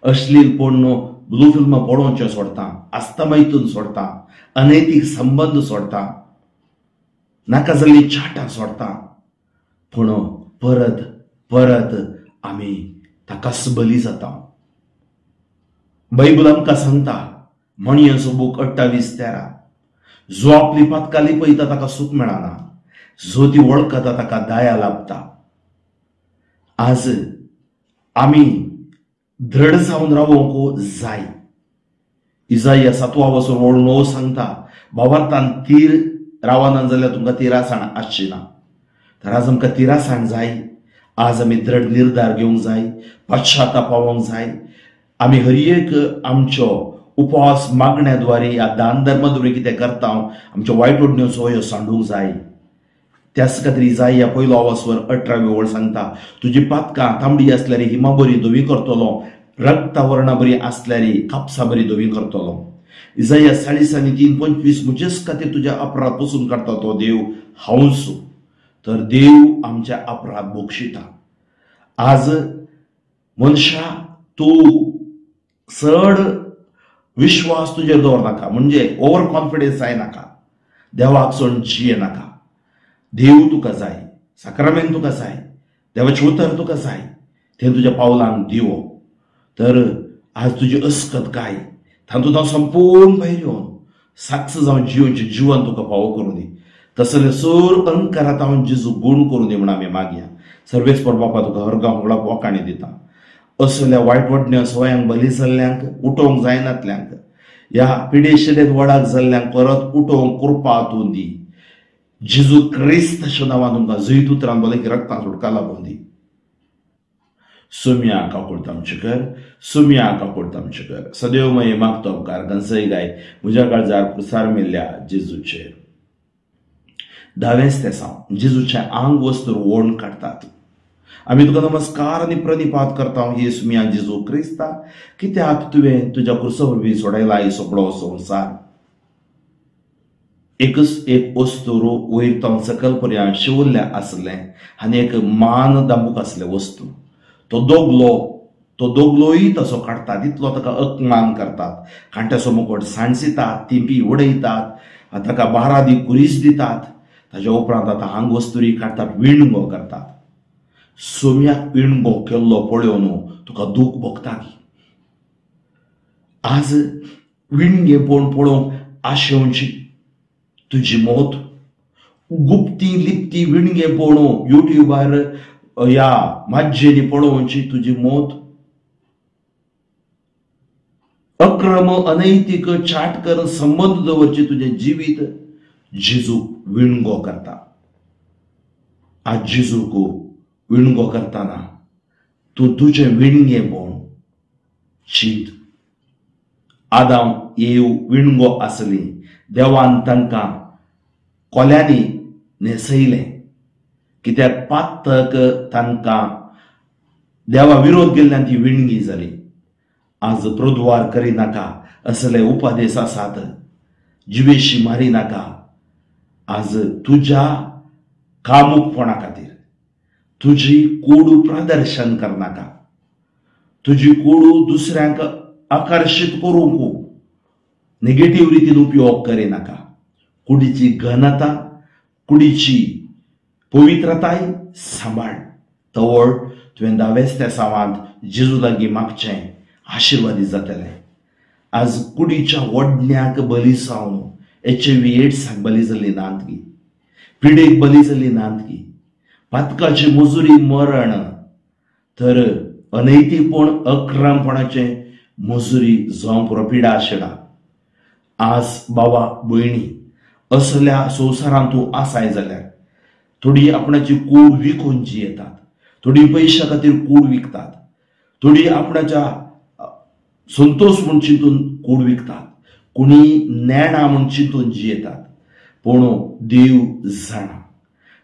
A: अश्लील पोर्नो ब्लू फिल्म पळोवचें सोडटां, आस्तमायतून सोडटां, अनैतीक संबंध सोडटां, नाका जाल्लीं चाटां सोडटां. पूण परत परत आमी ताकाच बली जाता. बायबल आमकां सांगता, म्हणयेचो बूक 28:13, जो आपली पातकाली पळयता ताका सूख मेळना, जो ती वळखता ताका दया लाभता. आज आमी दृढ जावन रावूंक जाय. इजाया 7:9 सांगता, भावार्थान तीर रावना जाल्यार तुमकां तिरासाण आसची ना. तर आज आमकां तिरासाण जाय. आज आमी दृढ निर्धार घेवंक जाय, पश्चाताप पावोंक जाय. आमी हर एक आमच्यो उपवास मागण्याद्वारे ह्या दान धर्माद्वारे कितें करता आमच्यो वायट ओडण्यो सवयो सांडूंक जाय. त्याच खातीर इजाया 1:18 वळ सांगता, तुजी पातकां तांबडी आसल्यार हिमा बरी धवी करतलो, रक्ता वर्णा बरी आसल्यार कापसा बरी धवी करतलो. इसाया 40:3-25 मुझेच खातीर तुझ्या अपराध पसून काडटा तो देव हांवसू. तर देव आमच्या अपराध बक्षिता. आज मनशा तू चड विश्वास तुजेर दवरनाका, म्हणजे ओव्हर कॉन्फिडन्स जायनाका. देवाक चड जिये नाका. देव तुका जाय, साक्रामेंत तुका जाय, देवाचें उतर तुका जाय, तें तुज्या पावलांक दिवो. तर आज तुजी अस्कत काय तातूंत हांव संपूर्ण भायर येवन साक्ष जावन जिवोवचें जिवन तुका फावो करूं दी. तसले सर अंकारात हांव जेजू गूण करूं दी म्हणून आमी मागया. सर्वेस्पर बापा तुका हरगांव होळाक वकाणी दिता. असल्या वायट वडण्या सवयांक बली जाल्ल्यांक उठोवंक जायनातल्यांक, ह्या पिडेशिडेत वडाक जाल्ल्यांक परत उठोवंक कृपा हातून दी. जेजू क्रिस्ताच्या नांवान तुमकां जैत उतरान बोले की रक्तां सुटका लाभून दी. सुम्या काकुळत आमचे कर, सुम्या काकुळत आमचे कर. सदैव मये मागतो उपकार गंसय गाय म्हज्या काळजार प्रसार मेल्ल्या जेजूचेर. 10वें तेसांव जेजूचें आंग वस्तूर ओण काडटात. आमी तुका नमस्कार आनी प्रणिपात करता हे सुम्या जेजू क्रिस्ता, कित्याक तुवें तुज्या क्रुसा वरवीं सोडयला ही सगळो संवसार. एकच एक वस्तूर वयर तो सकल पर्यंत शिवल्लें आसलें आनी एक मान दांबूक आसलें वस्तू. तो दोगलोय तसो काडटात. इतलो ताका अपमान करतात. कांट्याचो मुकोट सांडसितात, तिंपी उडयतात, ताका 12 दी कुरीस दितात. ताच्या उपरांत आतां आंग वस्तुरी काडटात, विणगो करतात. सोम्याक विणगो केल्लो पळोवन तुका दूख भोगता की. आज विणगेपण पळोवंक आशेवची तुजी मोत. गुप्ती लिप्ती विणगेपण युट्यूबार ह्या माज्जेनी पळोवची तुजी मोत. अक्रम अनैतीक चाटकर संबंध दवरची तुजें जिवीत. जेजू विणगो करता. आज जेजूक विणगो करतना तूं तुजें विणगेपण चिंत. आदाम येव विणगो आसली. देवान तांकां कोल्यांनी न्हेसयलें, कित्याक पातक तांकां देवा विरोध केल्ल्यान ती विणगी जाली. आज प्रद्वार करिनाका असले उपदेश आसात. जिवेशी मारिनाका. आज तुज्या कामुकपणा खातीर तुजी कूड प्रदर्शन करनाका. तुजी कूड दुसऱ्यांक आकर्षित करूंक नेगेटिव्ह रितीन उपयोग करिनाका. कुडीची घनता, कुडीची पवित्रताय सांबाळ. तवळ तुवें 10वें तेसावांत जेजू लागीं मागचें आशिर्वादी जातलें. आज कुडीच्या वडण्याक बली सावन HIV/AIDS बली जाल्ली नात की, पिडेक बली जाल्ली नात की, पातकाची मजुरी मरण, तर अनैतीकपण अक्रमपणाचे मजुरी जावं पुरो पिडा आशिडा. आज बाबा भयणी असल्या संवसारांत तूं आसाय जाल्यार थोडी आपणाची कूड विकून जियेतात. थोडी पयशा खातीर कूड विकतात. थोडी आपणाच्या संतोष म्हूण चिंतून कूड विकतात. कोणी नेणा म्हूण चिंतून जियेतात. पूण देव जाणा.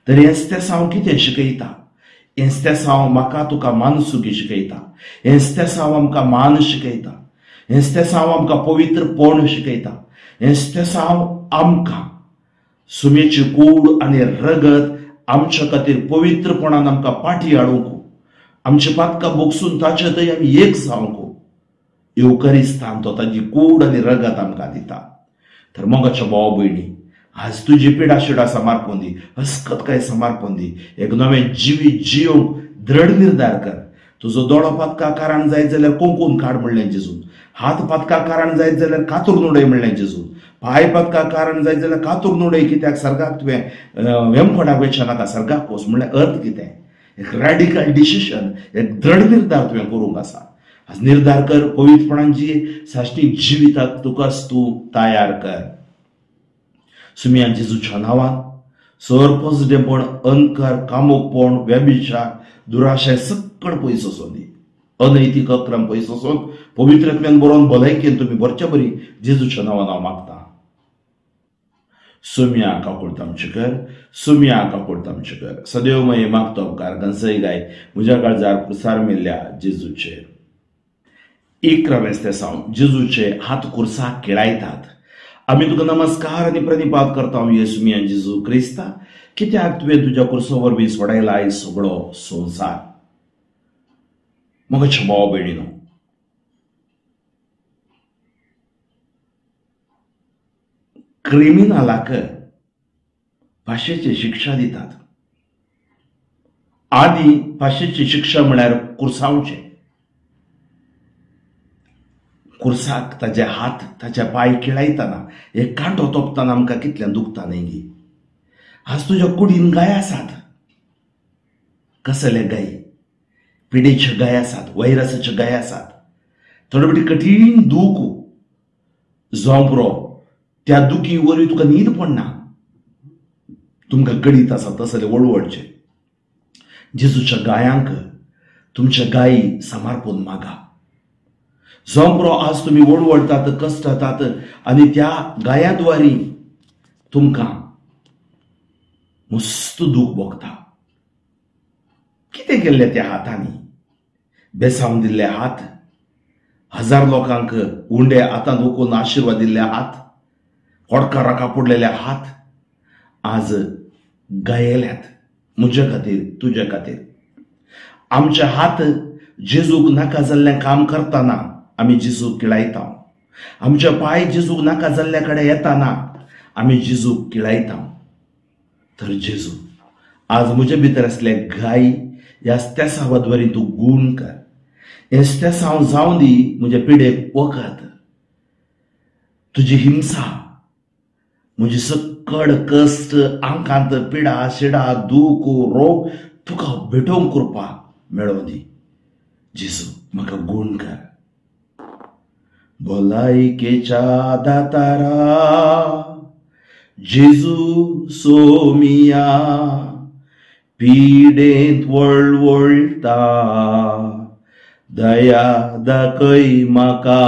A: तर हेंच तें हांव कितें शिकयता. हेंच तें हांव म्हाका तुका मानसुकी शिकयता. हेंच तें हांव आमकां मान शिकयता. हेंच तें हांव आमकां पवित्रपण शिकयता. हेंच तें हांव आमकां सुमेची कूड आनी रगत आमच्या खातीर पवित्रपणान आमकां पाठी हाडूंक, आमची पातकां भोगसून ताचे थंय आमी एक जावंक येवकरिस्तान तो ताजी कूड आनी रगत आमकां दिता. तर मोगाच्या भाव भयणी, आज तुजी पिडा शिडा समारपण दी, अस्कतकाय समारपण दी. एक नवें जिवीत जियोंक दृढ निर्धार कर. तुजो दोळो पातका कारण जायत जाल्यार कुंकून काड म्हणलें जेजून. हात पातका कारण जायत जाल्यार कातूर उडय म्हणलें जेजून. पाय पातका कारण जायत जाल्यार कातूर उडय, कित्याक सर्गाक तुवें वेमखोडाक वयचे नाका, सर्गाक वच. म्हणल्यार अर्थ कितें? एक रॅडिकल डिसिशन, एक दृढ निर्धार तुवें करूंक आसा. आज निर्धार कर, पवित्रपणान जिये, साश्टीक जिविताक तुकाच तूं तयार कर. सुम्या जेजूच्या नांवान सरपसडेपण, अंकार, कामुकपण, व्यभिचार, दुराशय सक्कड पयस वचून दी. अनैतीक अक्रम पयस वचून पवित्रत्म्यान बरोवन भलायकेन तुमी बरच्या बरी जेजूच्या नांवान हांव मागता. सुम्या काकुळत आमचे कर, सुम्या काकुळत आमचे कर. सदैव मये मागतो उपकार गंसय गाय म्हज्या काळजार प्रसार मेल्ल्या जेजूचेर. 11वें सावन जेजूचे हात कुर्साक खेळायतात. आम्ही तुका नमस्कार आणि प्रणिपात करता येसू मियां जेजू क्रिस्ता, कित्याक तुवें तुज्या कुर्सो वरवीं सोडयलाय सगळो संवसार. मोगाचे भाव भयणीनो, क्रिमिनलाक फाशीची शिक्षा दितात. आदी फाशीची शिक्षा म्हळ्यार कुर्सावचे. कुर्साक ताचे हात ताचे पाय खेळायतना एक कांटो तोपतना आमकां कितल्यां दुखता न्ही गे. आज तुज्या कुडीन गाय आसात. कसले गाय? पिडेचे गाय आसात, व्हायरसाचे गाय आसात. थोडे फावटी कठीण दूख जावं पुरो, त्या दुखी वरवीं तुका न्हीद पडना, तुमकां गडीत आसा तसले वळवडचे. जेजूच्या गायांक तुमच्या गायी समर्पण मागा. जावं पुरो आज तुम्ही वळवडतात, कश्ट जातात आनी त्या गायाद्वारी तुमकां मस्त दूख भोगता. कितें केल्लें त्या हातांनी? बेसावन दिल्ले हात, 1000 लोकांक उंडे हातांत ओकून आशिर्वाद दिल्ले हात, कोडका राका पडलेले हात आज गायेल्यात. म्हजे खातीर, तुजे खातीर. आमचे हात जेजूक नाका जाल्लें काम करतना आमी जेजूक किळायता. आमचे पाय जेजूक नाका जाल्ले कडेन येतना आमी जेजूक किळायता. तर जेजू, आज म्हजे भितर असले गाय ह्या स्तेसावद्वारी तूं गूण कर. हे स्तेसांव जावं दी म्हजे पिडेक वखद. तुजी हिंसा, म्हजी सकड कश्ट, आंकांत पिडा शिडा, दूख रोग तुका भेटोवंक करपाक मेळों दी. जेजू, म्हाका गूण कर. भलायकेच्या दातारा जेजू सोमिया, पिडेंत वळवळटा दया दाखय म्हाका.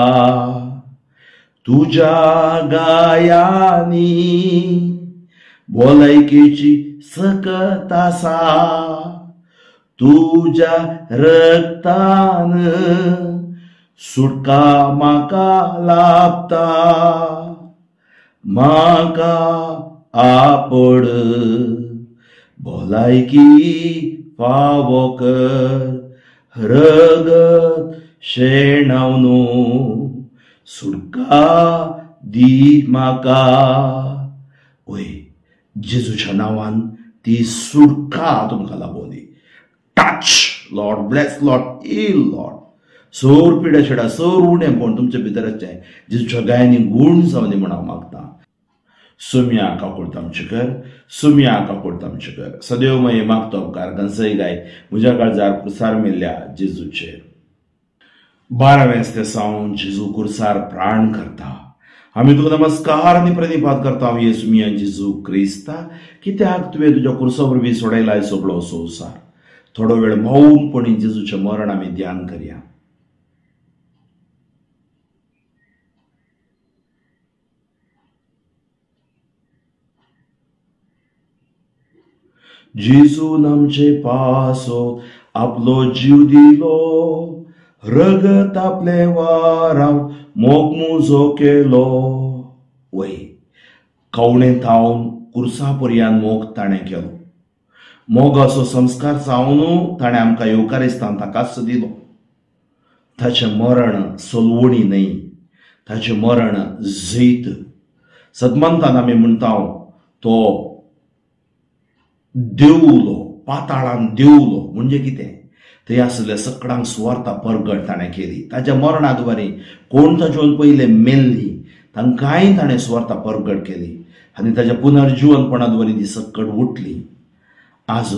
A: तुज्या गायांनी भलायकेची सकत आसा, तुज्या रक्तान सुटका म्हाका लाभता. म्हाका आपड भलायकी फावो कर. रगत शेणावनो सुटका दी म्हाका. ओय, जेजूच्या नांवान ती सुटका तुमकां लाभों दी. Touch Lord, bless Lord, heal Lord. सोर पिडा शिडा, सोर उणेपण तुमच्या भितरच आहे जेजूच्या गायांनी गूण जावं दी म्हण हांव मागता. सुम्या काकूळ तामचे कर, सुम्या काकूळ तामचे कर. सदैव मये मागतो उपकार गंसय गाय म्हज्या काळजार कुर्सार मेल्ल्या जेजूचेर. 12वें सावन जेजू कुर्सार प्राण करता. आमी तुका नमस्कार आनी प्रणिपात करता येसू मियां जेजू क्रिस्ता, कित्याक तुवें तुज्या कुर्सा वरवीं सोडयलाय सगळो संवसार. थोडो वेळ मौनपणी जेजूचें मरण आमी ध्यान करया. जेजून आमचे पासो आपलो जीव दिलो, रगत आपले वाराव मोग मुजो केलो. वय, कवणे थावन कुर्सा पर्यान मोग ताणें केलो. मोगाचो संस्कार जावन ताणें आमकां येवकारिस्तान ताकाच दिलो. ताचें मरण सोलवणी न्हय, ताचें मरण जैत. सदमंतान आमी म्हणटा तो देवलो, पाताळान देवलो. म्हणजे कितें? थंय आसले सकडांक सुवार्ता परगट ताणें केली. ताच्या मरणाद्वारे कोण ताचे पयले मेल्ली तांकांय ताणें सुवार्ता परगट केली आनी ताच्या पुनर्जीवनपणाद्वारे ती सकड उठली. आज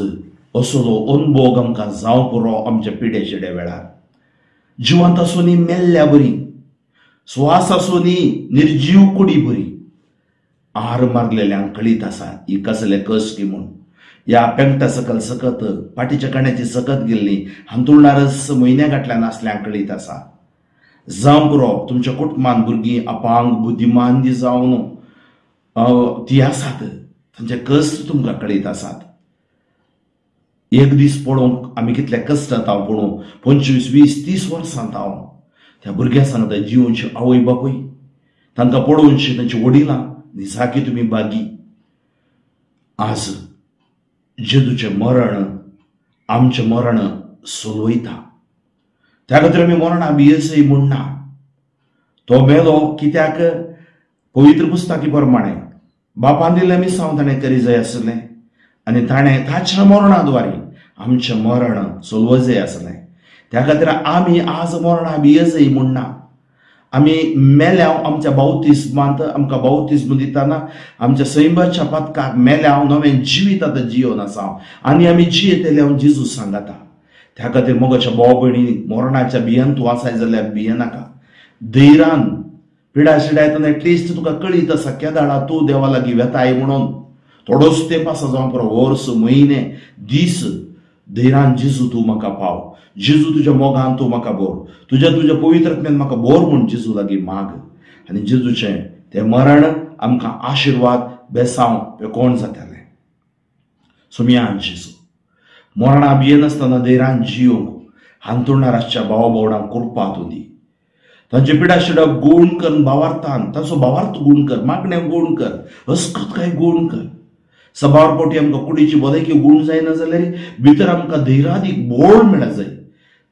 A: असलो अनुभव आमकां जावं पुरो आमच्या पिडे शिडे वेळार. जिवंत आसूनी मेल्ल्या बरी, श्वास आसूनी निर्जीव कुडी बरी. आर मारलेल्यांक कळीत आसा ही कसले कश्ट म्हूण. या पेंगटा सकल सकत, पाटीच्या कण्याची सकत गेल्ली हांतुरणारस म्हयन्या गांठल्यान आसल्यांक कळीत आसा. जावं पुरो तुमच्या कुटुंबान भुरगीं अपांग बुद्धिमान जी जावन ती आसात, तांचे कश्ट तुमकां कळीत आसात. एक दीस पळोवंक आमी कितले कश्ट जाता पळोवंक. 25, 20, 30 वर्सां जावन त्या भुरग्या सांगता जिवनची आवय बापूय तांकां पडोवनशी तांची वडिलां दिसाकी तुम्ही बागी. आज जेजूचें मरण आमचें मरण सोलवयता. त्या खातीर आमी मरणा भियेसय म्हणना. तो मेलो कित्याक पवित्र पुस्तकी प्रमाणे बापान दिल्लें मिसांव ताणें करी जाय आसलें आनी ताणें ताच्या मरणाद्वारे आमचें मरण सोलव जाय आसलें. त्या खातीर आमी आज मरणा भियेसय म्हणना. आमी मेल्याव आमच्या बावतिस्मांत आमकां बावतिस्म दितना आमच्या सैमाच्या पदकाक मेल्याव नवें जिवीत आतां जियोन आसा आनी आमी जियेतले हांव जेजू सांगता. त्या खातीर मोगाच्या भाव भयणी मरणाच्या भियेन तूं आसाय जाल्यार भियेनाका. धैर्यान पिडा शिडा येतना एटलिस्ट तुका कळीत आसा केदाळा तूं देवा लागीं वेताय म्हणून. थोडोच तेंप आसा जावं पुरो वर्स म्हयने दीस धैर्यान जेजू तूं म्हाका पाव. जेजू तुज्या मोगान तूं म्हाका बोर. तुज्या पवित्रत्म्यान म्हाका बोर म्हूण जेजू लागीं माग. आनी जेजूचें तें मरण आमकां आशिर्वाद बेसांव पेकोण जातालें. सुमयान जेजू मरणा भियेनासतना धैर्यान जियोंक हांतरुणार आसच्या भावा भावडांक कृपा तूं दी. तांचे पिडा शिडा गूण कर भावार्थान ताचो भावार्थ गूण कर. मागण्या गूण कर. अस्खतकाय गूण कर. सभार पोटी आमकां कुडीची भलायकी गूण जायना जाल्यार भितर आमकां धैर्यादीक बोळ मेळा जाय.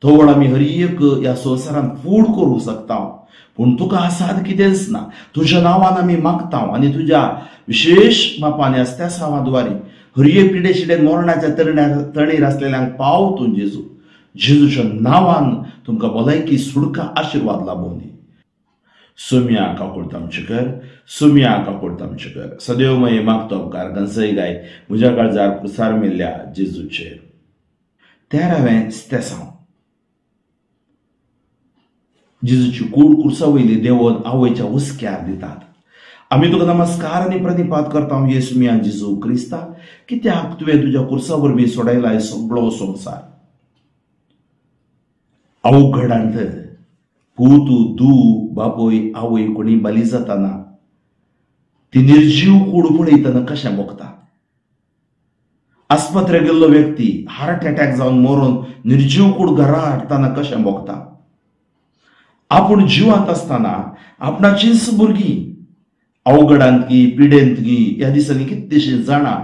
A: तो वेळ आमी हर एक ह्या संवसारांत फूड करूंक शकता. पूण तुका आसाद कितेंच ना. तुज्या नांवान आमी मागता आनी तुज्या विशेष मापांनी आसत्या सावाद्वारे हर एक पिडे शिडेन मरणाच्या तणेर आसलेल्यांक पाव तूं जेजू. जेजूच्या नांवान तुमकां भलायकी सुडका आशिर्वाद लाभूं दी. सुम्या काकुळत आमचे कर. सुम्या काकुळत आमचे कर. सदैव मये मागतो उपकार गंसय गाय म्हज्या काळजार कुसार मेल्ल्या जेजूचेर. 13वें स्तेसांव. जेजूची कूड कुर्सा वयली देवोन आवयच्या हुस्क्यार दितात. आमी तुका नमस्कार आनी प्रणिपात करता येसुमिया जेजू क्रिस्ता कित्याक तुवें तुज्या कुर्सा वरवीं सोडयला सगळो संवसार. अवघडांत पूत दू बापोय आवय कोणी बली जाताना ती निर्जीव कूड पळयतना कशें भोगता. आस्पत्रेक गेल्लो व्यक्ती हार्ट अटॅक जावन मरून निर्जीव कूड घरा हाडटाना कशें भोगता. आपूण जिवांत आसतना आपणाचीच भुरगीं अवघडांतगी पिडेंतगी ह्या दिसांनी कितलीशीं जाणां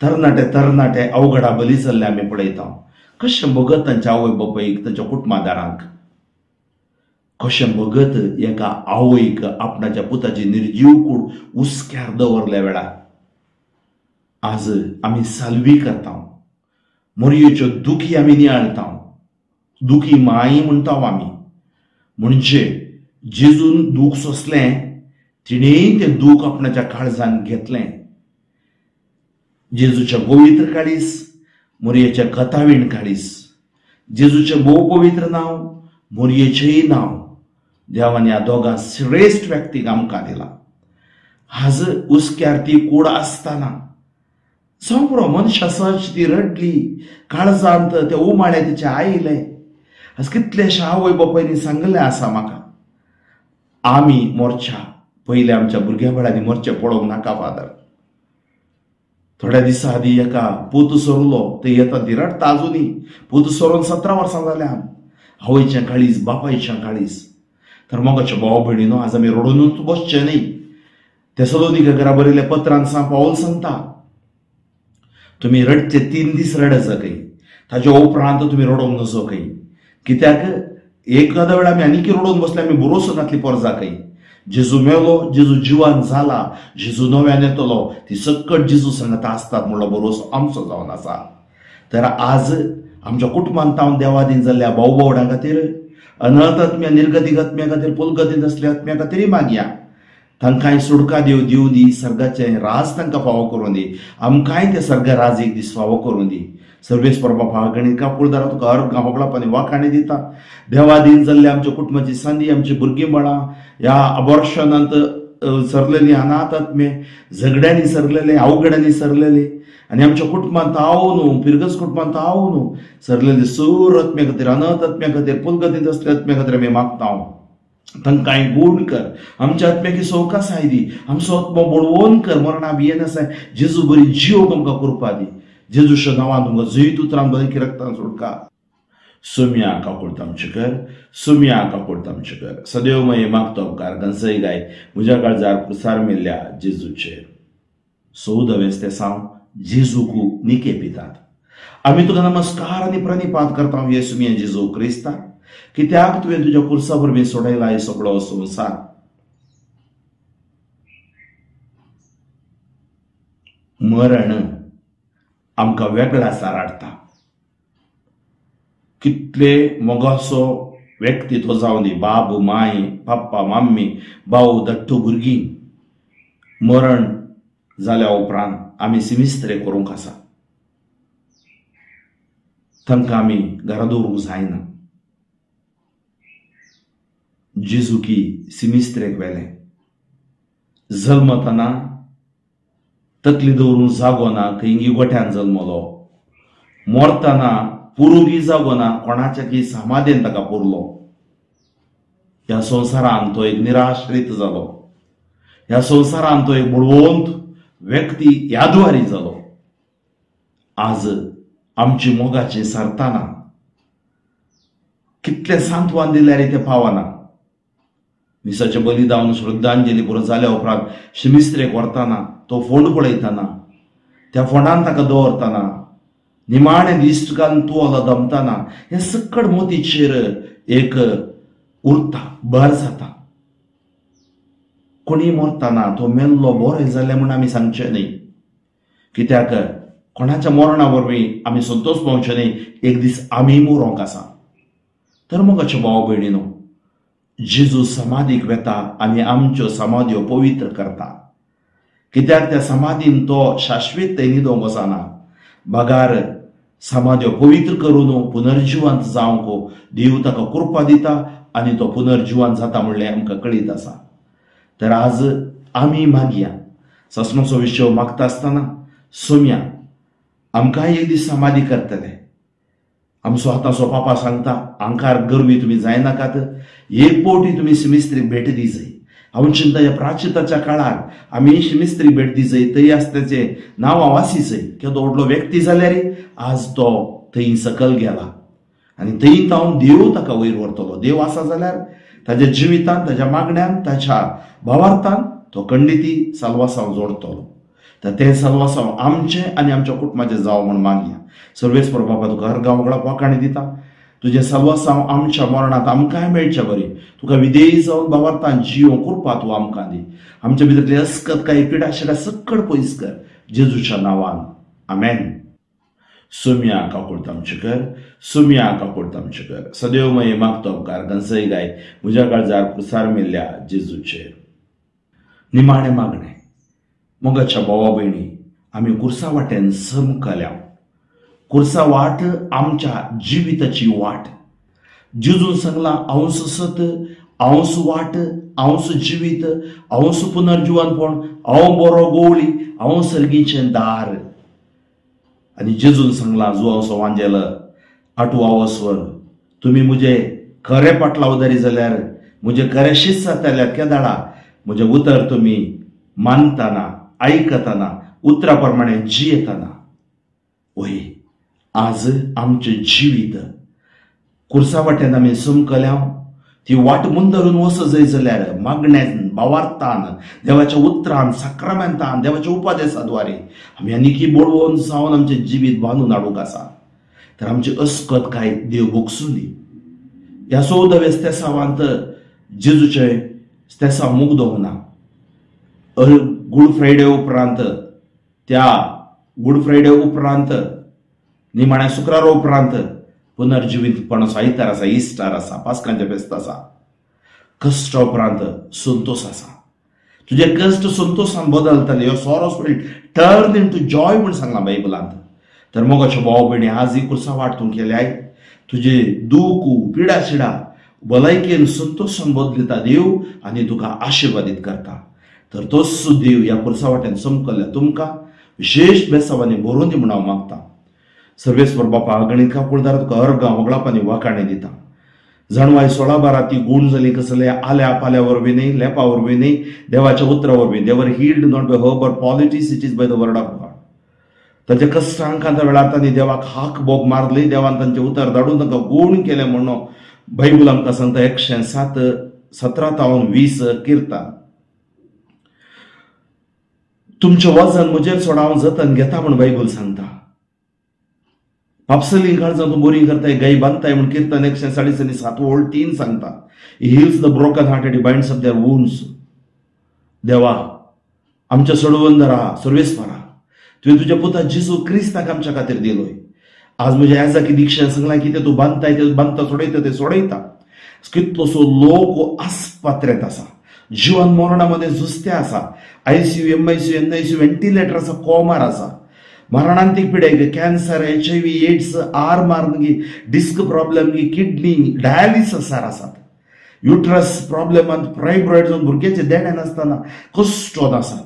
A: तरणाटे अवघडा बली जाल्ले आमी पळयता. कशें भोगत तांच्या आवय बापायक तांच्या कुटुंबादारांक. कशें भोगत एका आवयक आपणाच्या पुताची निर्जीव कूड हुस्क्यार दवरल्या वेळार. आज आमी साल्वी करता. मोरयेच्यो दुखी आमी नियाळटा. दुखी माई म्हणटा आमी. म्हणजे जेजून दूख सोंसलें तिणेंय तें दूख आपणाच्या काळजान घेतलें. जेजूच्या पवित्र काळीस मोरयेच्या कथावीण काळीस. जेजूचें भोव पवित्र नांव मोरयेचेंय नांव देवान ह्या दोगां श्रेष्ठ व्यक्तीक आमकां दिलां. आज हुस्क्यार ती कूड आसतना समरो मनशां सहज ती रडली काळजांत ते उमाळे तिचे आयले. आज कितलेशे आवय बापायनी सांगलें आसा म्हाका आमी मोरच्या पयले आमच्या भुरग्या वेळांनी मोरचे पळोवंक नाका फादर. थोड्या दिसा आदी एका पूत सोरलो ते येता ती रडटा अजुनी. पूत सोरोन 17 वर्सां जाल्यान. आवयचें काळीज बापायचें काळीज. तर मोगाच्या भाव भयणीनो आज आमी रडूनच बसचे न्ही. तेसलोनिकेकारा बरयल्या पत्रांत पावल सांगता तुमी रडचे 3 दीस रड जाकय ताच्या उपरांत तुमी रडोंक नजोकय. कित्याक एखाद्या वेळा आमी आनीक रडोवन बसले आमी भरोसो घातली परजाकय. जेजू मेलो जेजू जिवान जाला जेजू नव्यान येतलो ती सकट जेजू सांगता आसतात म्हणलो भरोसो आमचो जावन आसा. तर आज आमच्या कुटुंबांत हांव देवादीन जाल्ल्या भाव भावडां खातीर अनर्थ आत्म्या निर्गतीक आत्म्या खातीर पुलगतीन असल्या आत्म्या खातीर मागया. तांकांय सुडका देव दिवं दी. सर्गाचें राज तांकां फावो करून दी. आमकांय ते सर्ग राज एक दीस फावो करून दी. सर्वेस्पर बापा गणित कापुळदारा तुका हर गांवकळापांनी वाखाणी दिता. देवादीन जाल्ले आमच्या कुटुंबाची संदी आमची भुरगीं बाळां ह्या अबॉर्शनांत सरलेलीं अनाथ आत्मे झगड्यांनी सरलेले अवघडांनी सरलेले आनी आमच्या कुटुंबांत हांव न्हू पिरगस कुटुंबांत हांव न्हू सरलेले सर आत्म्या खातीर अनाथ आत्म्या खातीर पुलगतींत असल्या आत्म्या खातीर आमी मागता. तांकांय गूण कर. आमच्या आत्म्याकी सवकासाय दी. आमचो आत्मो बुडवून कर. मरणा भियेनासाय जेजू बरी जियोक आमकां कृपा दी. जेजूच्या नांवान तुमकां जैत उतरान भलायकी रक्तान सुटका. सुम्या काकूळ तामचेकर, सुम्या काकूळ तामचेकर. सदैव मये मागतो उपकार गंसय गाय म्हज्या काळजार कुर्सार मेल्ल्या जेजूचेर. सौदवेस ते साव जेजूकू निके पितात. आम्ही तुका नमस्कार आनी प्रणिपात करता येसुमिया जेजू क्रिस्ता, कित्याक तुवें तुज्या कुर्सा वरवीं सोडयला हे सगळो संवसार. मरण आमकां वेगळा साराडटा. कितले मोगाचो व्यक्ती तो जावन दी, बाब माय पप्पा मम्मी भाऊ धाकटो भुरगीं, मरण जाल्या उपरांत आमी सिमिस्त्रे करूंक आसा. तांकां आमी घरा दवरूंक जायना. जेजूकी सिमिस्त्रेक व्हेले. जल्मतना तकली दवरूंक जागो ना, खंयी गोठ्यान जल्मलो. मरतना पुरुगी जागो ना, कोणाच्या की समाधीन ताका पुरलो. ह्या संवसारान तो एक निराश्रीत जालो. ह्या संवसारान तो एक बुडवंत व्यक्ती यादवारी जालो. आज आमची मोगाची सरताना कितले सांत्वन दिल्यार ते पावना. मिसाचे बलिदान श्रद्धांजली पुरो जाल्या उपरांत शिमिस्त्रेक व्हरतना तो फोंड पळयतना, त्या फोंडान ताका दवरतना, निमाणे दिश्टकान तुवालो दमतना हे सक्कड मोतीचेर एक उरता, भर जाता. कोणी मरतना तो मेल्लो बरें जालें म्हूण आमी सांगचें न्ही, कित्याक कोणाच्या मरणा वरवीं आमी संतोश पावचे न्ही. एक दीस आमी मरोंक आसा. तर मोगाचे भाव भयणीनो, जेजू समाधीक वेता आनी आमच्यो समाध्यो पवित्र करता. कित्याक त्या समाधीन तो शाश्वत न्हिदोंक वचना. बगार समाध्यो पवित्र करून पुनर्जिवंत जावंक देव ताका कृपा दिता आनी तो पुनर्जिवंत जाता म्हणलें आमकां कळीत आसा. तर आज आमी मागया. ससनोचो विशय मागता आसतना सोम्या आमकांय एक दीस समाधी करतले. आमचो आतांचो पापा सांगता, आंकार गर्वी तुमी जायनाकात. एक पावटी तुमी शिमिस्त्रीक भेट दी जाय. हांव चिंता ह्या प्राचिताच्या काळार आमी शिमिस्त्री भेट दी जाय. थंय आसताचे नांवां वासी जाय. केदो व्हडलो व्यक्ती जाल्यार आज तो थंय सकल गेला आनी थंय तावन देव ताका वयर व्हरतलो. देव आसा जाल्यार ताच्या जिवितांत, ताच्या मागण्यांत, ताच्या भावार्थान तो खंडिती साल्वासांव जोडतलो. तर ते साल्वासांव आमचे आनी आमच्या कुटुंबाचे जावं म्हूण मागया. सर्वेस्पर बाबा तुका हर गांवगळा वाखाणी दिता. तुझे साल्वासांव आमच्या मरणांत आमकांय मेळचे बरें. तुका विधेयी जावन भावार्थान जियो कृपा तूं आमकां दी. आमच्या भितरली अस्कत काही पिडा शिडा सक्कड पयस कर जेजूच्या नांवान. आमेन. सुम्या काकूळ तामचेकर, सुम्या काकूळ तामचेकर. सदैव मये मागतो उपकार गंसय गाय म्हज्या काळजार कुर्सार मेल्ल्या जेजूचेर. निमाणे मागणे. मोगाच्या भावा भयणी, आमी कुर्सा वाटेन समकल्या. कुर्सा वाट आमच्या जिविताची वाट. जेजून सांगला, हांवच सत, हांवच वाट, हांवच जिवीत, हांवच पुनर्जिवनपण, हांव बरो गोवळी, हांव सर्गीचें दार. आनी जेजून सांगला जुआवसो वांजेल 8वा वस्वर, तुमी मुजे खरे पाटलावदारी जाल्यार, मुजे खरे शिस्त जाल्यार केदाळा म्हजे उतर तुमी मानतना, आयकतना, उतरा प्रमाणे जियेतना. वय आज आमचे जिवीत कुर्सा वाटेन आमी समकल्या. ती वाट मुंदरून वच जाय जाल्यार मागण्यान, भावार्थान, देवाच्या उतरान, साक्रामेंतान, देवाच्या उपदेशाद्वारे आमी आनीक बोडवोन जावन आमचे जिवीत बांदून हाडूंक आसा. तर आमची अस्कत काय देव भोगसून दी. ह्या 14व्या स्तेसावांत जेजूचे स्तेसाव मुग्ध होना. गुड फ्रायडे उपरांत, त्या गुड फ्रायडे उपरांत, निमाण्या शुक्रार उपरांत पुनर्जिवीतपणाचो आयतार आसा, इस्टार आसा, पास्कांचे फेस्त आसा. कश्टा उपरांत संतोष आसा. तुझे कश्ट संतोषान बदलतले. Your sorrows will turn into joy म्हूण सांगला बायबलांत. तर मोगाच्यो भाव भयणी, आज ही कुर्सा वाट तूं केल्याय. तुझे दूख, पिडा शिडा भलायकेन संतोषान बदलिता देव आनी तुका आशिर्वादीत करता. तर तोच देव ह्या कुर्सा वाटेन समकल्ल्या तुमकां विशेष बेसावांनी भरोवन दी म्हूण हांव मागता. सर्वेस्वर बापा गणित काकूळदार तुका हर गांवगळापांनी वाखाणे दिता. जणवाय 16-12 ती गूण जाली कसले आल्या पाल्या वरवीं न्ही, लेपा वरवीं न्ही, देवाच्या उतरा वरवीं. They were healed not by her but पॉलिटिसिटीज by the word of God. ताच्या कश्टांकांच्या वेळार तांणी देवाक हाक बोग मारली, देवान तांचे उतर धाडून तांकां गूण केले म्हणून बायबल आमकां सांगता 107:17-20 किर्तन. तुमचें वजन म्हजेर सोडा, हांव जतन घेता म्हण बायबल सांगता. पापसली काळजां तूं बरी करताय, गाय बांदताय म्हण किर्तन 147:3 सांगता. He heals the broken hearted, he binds up their wounds. देवा आमच्या सोडवंदरा सर्वेस्परा, तुवें तुज्या पुता जेजू क्रिस्ताक आमच्या खातीर दिलोय. आज म्हज्या याजाकी दिक्षेन सांगलां कितें तूं बांदताय ते बांदता, सोडयता ते सोडयता. कितलोसो लोक आस्पात्रेंत आसा, जिवन मरणामध्ये झुजते आसा, ICU, MICU, NICU, व्हेंटिलेटर आसा, कोमार आसा, मरणांतीक पिडेग, कॅन्सर, HIV, एड्स, आर मारगी, डिस्क प्रॉब्लेम, किडनी डायलिसिसार आसात. युट्रस प्रॉब्लेमांत फायब्रॉइड जावन भुरग्याचे देणे नासतना कश्टोन आसात.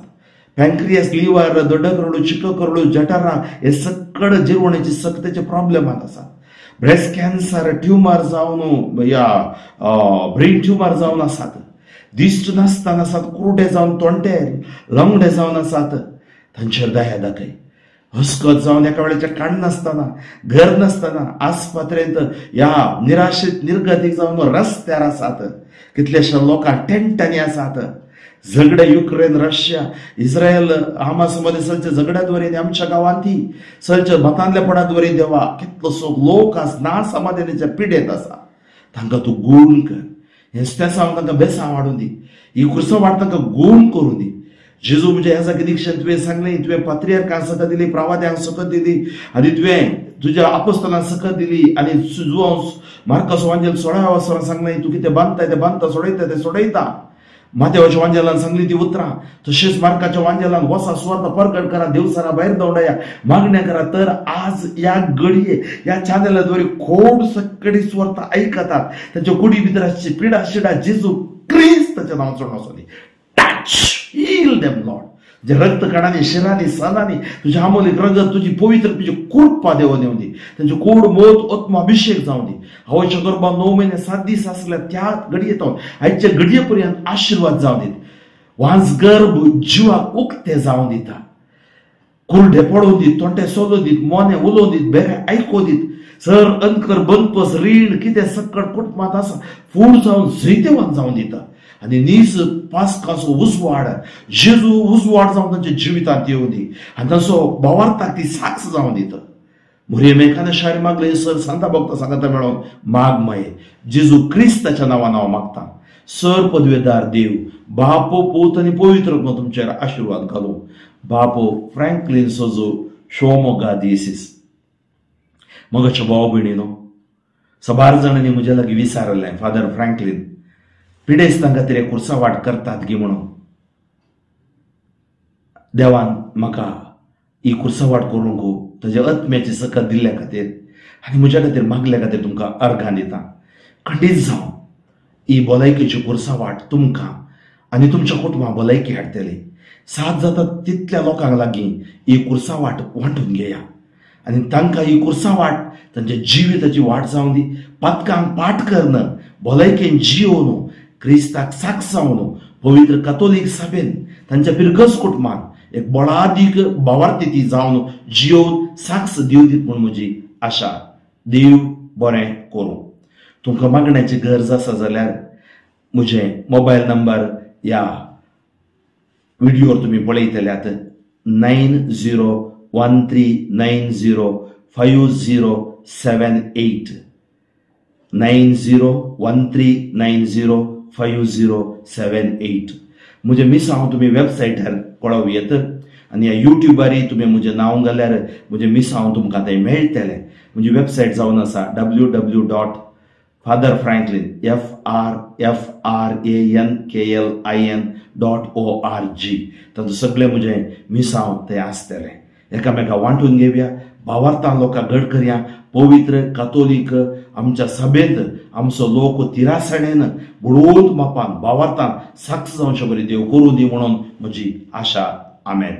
A: पॅन्क्रियास, लिव्हर, दोडकरडू, चिककरडू, जठरा हे सकड जिरवण्याचे सक्तेचे प्रॉब्लेमात आसात. ब्रेस्ट कॅन्सर, ट्युमर जावन या ब्रेन ट्युमर जावन आसात. दिश्ट नासतना आसात, कुरडे जावन तोंडे, लंगडे जावन आसात. तांचेर दया दाखय. हुस्कत जावन एका वेळेचे काण नासतना, घर नासतना आस्पत्रेंत या निराशेत निर्गतीक जावन रस्त्यार आसात. कितलेशे लोकां टेंटांनी आसात. झगडे युक्रेन, रशिया, इस्रायल, हामास मध्ये सलचे झगड्यात वरी आमच्या गांवांती सलचे मतांतल्या पडात वरी देवा. कितलोसो लोक आस ना समाधानाच्या पिडेत आसा, तांकां तूं गूण कर. हे सांग तांकां बेसां वाडून दी. ही कुर्सां वाड तांकां गूण करून दी. जेजू म्हणजे ह्या जागी दिक्षेन तुवें सांगलें, तुवें पात्रियार्कांक सकत दिली, प्रवाद्यांक सकत दिली, आनी तुवें तुज्या आपोस्तलांक सकत दिली. आनी मार्काचो वांजेल 16व्या वर्सार सांगलें, तूं कितें बांदताय ते बांदता, सोडयता ते सोडयता. माथेवाच्या वांजेलान सांगली ती उतरां. तशेंच मार्काच्या वांजेलान वसा, सुवार्ता परगट करा, देवसरा भायर दवडाया, मागण्या करा. तर आज या घडये या चॅनलाद्वारे खोड सकडी सुवार्ता आयकतात. तांच्या कुडी भितर आसची पिडा शिडा जेजू क्रिस्ताच्या नांवान सोडून वचोनी. Touch, heal them Lord. जे रक्त काडांनी, शिरांनी, सालांनी तुझ्या अमोलीक रगत, तुझी पवित्र तुझी कृपा देवून येऊन दी. त्यांचे कोड मोत आत्माभिषेक जाऊन दी. हावच्या गर्भा 9 महिने 7 दीस असल्या त्या घडयेतून आयच्या घडयेपर्यंत आशीर्वाद जाऊन दीत. वांस गर्भ जिवाक उक्ते जाऊन दिता. कुरडे पडोवन दीत, तोंडे सोलून दीत, मोने उलोवन दीत, बेरे आयको दीत. सर अंतकर बनपस रीण कितें सक्कट कुटुंबात आसा फूड जावन जैतेवान जावन दिता. आणि नीस पास्काचो उजवाड जेजू उजवाड जावन तांच्या जिवितांत येवं दी. आनी ताचो भावार्थाक ती साक्ष जावन दिता. मोरये मेकाने शारी मागले सर सांता भक्त सांगता मेळोन माग माये जेजू क्रिस्ताच्या नांवान हांव मागता. सर पदवेदार देव बापो, पूत आनी पवित्र आत्मा तुमचेर आशीर्वाद घालूं. बापो फ्रँकलिन सोजो शोमो गादीसीस. मगाच्या भाव भयणीनो, सबार जाणांनी म्हज्या लागीं विचारलें, फादर फ्रँकलिन पिडेस्त तांकां तरी कुर्सा वाट करतात गी म्हणून. देवान म्हाका ही कुर्सा वाट करूंक ताच्या आत्म्याची सकत दिल्ल्या खातीर आनी म्हज्या खातीर मागल्या खातीर तुमकां अर्घां दिता. खंडीत जावं ही भलायकेची कुर्सा वाट तुमकां आनी तुमच्या कुटुंबाक भलायकी हाडटली. साथ जाता तितल्या लोकांक लागीं ही कुर्सा वाट वांटून घेया आनी तांकां ही कुर्सा वाट तांच्या जिविताची वाट जावन दी. पातकांक पाठ करन, भलायकेन जियोवन, क्रिस्ताक साक्ष जावन, पवित्र कातोलीक सभेन तांच्या पिरगस कुटुंबान एक बळादीक भावार्थी जावन जियोवन साक्ष दिव दीत म्हूण म्हजी आशा. देव बरें करूं. तुमकां मागण्याची गरज आसा जाल्यार म्हजे मोबायल नंबर या व्हिडिओर तुमी पळयतल्यात 9013905078 9013905078. म्हजे मिसांव तुमी वेबसायटार पळोवं येत आनी ह्या युट्यूबार तुमी म्हजें नांव घाल्यार म्हजें मिसांव तुमकां थंय मेळटलें. म्हजी वेबसायट जावन आसा www.fatherfranklin FRFRANKLIN.org. तातूंत सगळे म्हजें मिसांव थंय आसतले. एकामेका वांटून घेवया, भावार्थां लोकां घड करया. पवित्र कातोलीक आमच्या सभेंत आमचो लोक तिरासणेन बुडवून मापान भावार्थान साक्ष जावचे बरी देव करूं दी म्हणून म्हजी आशा. आमेन.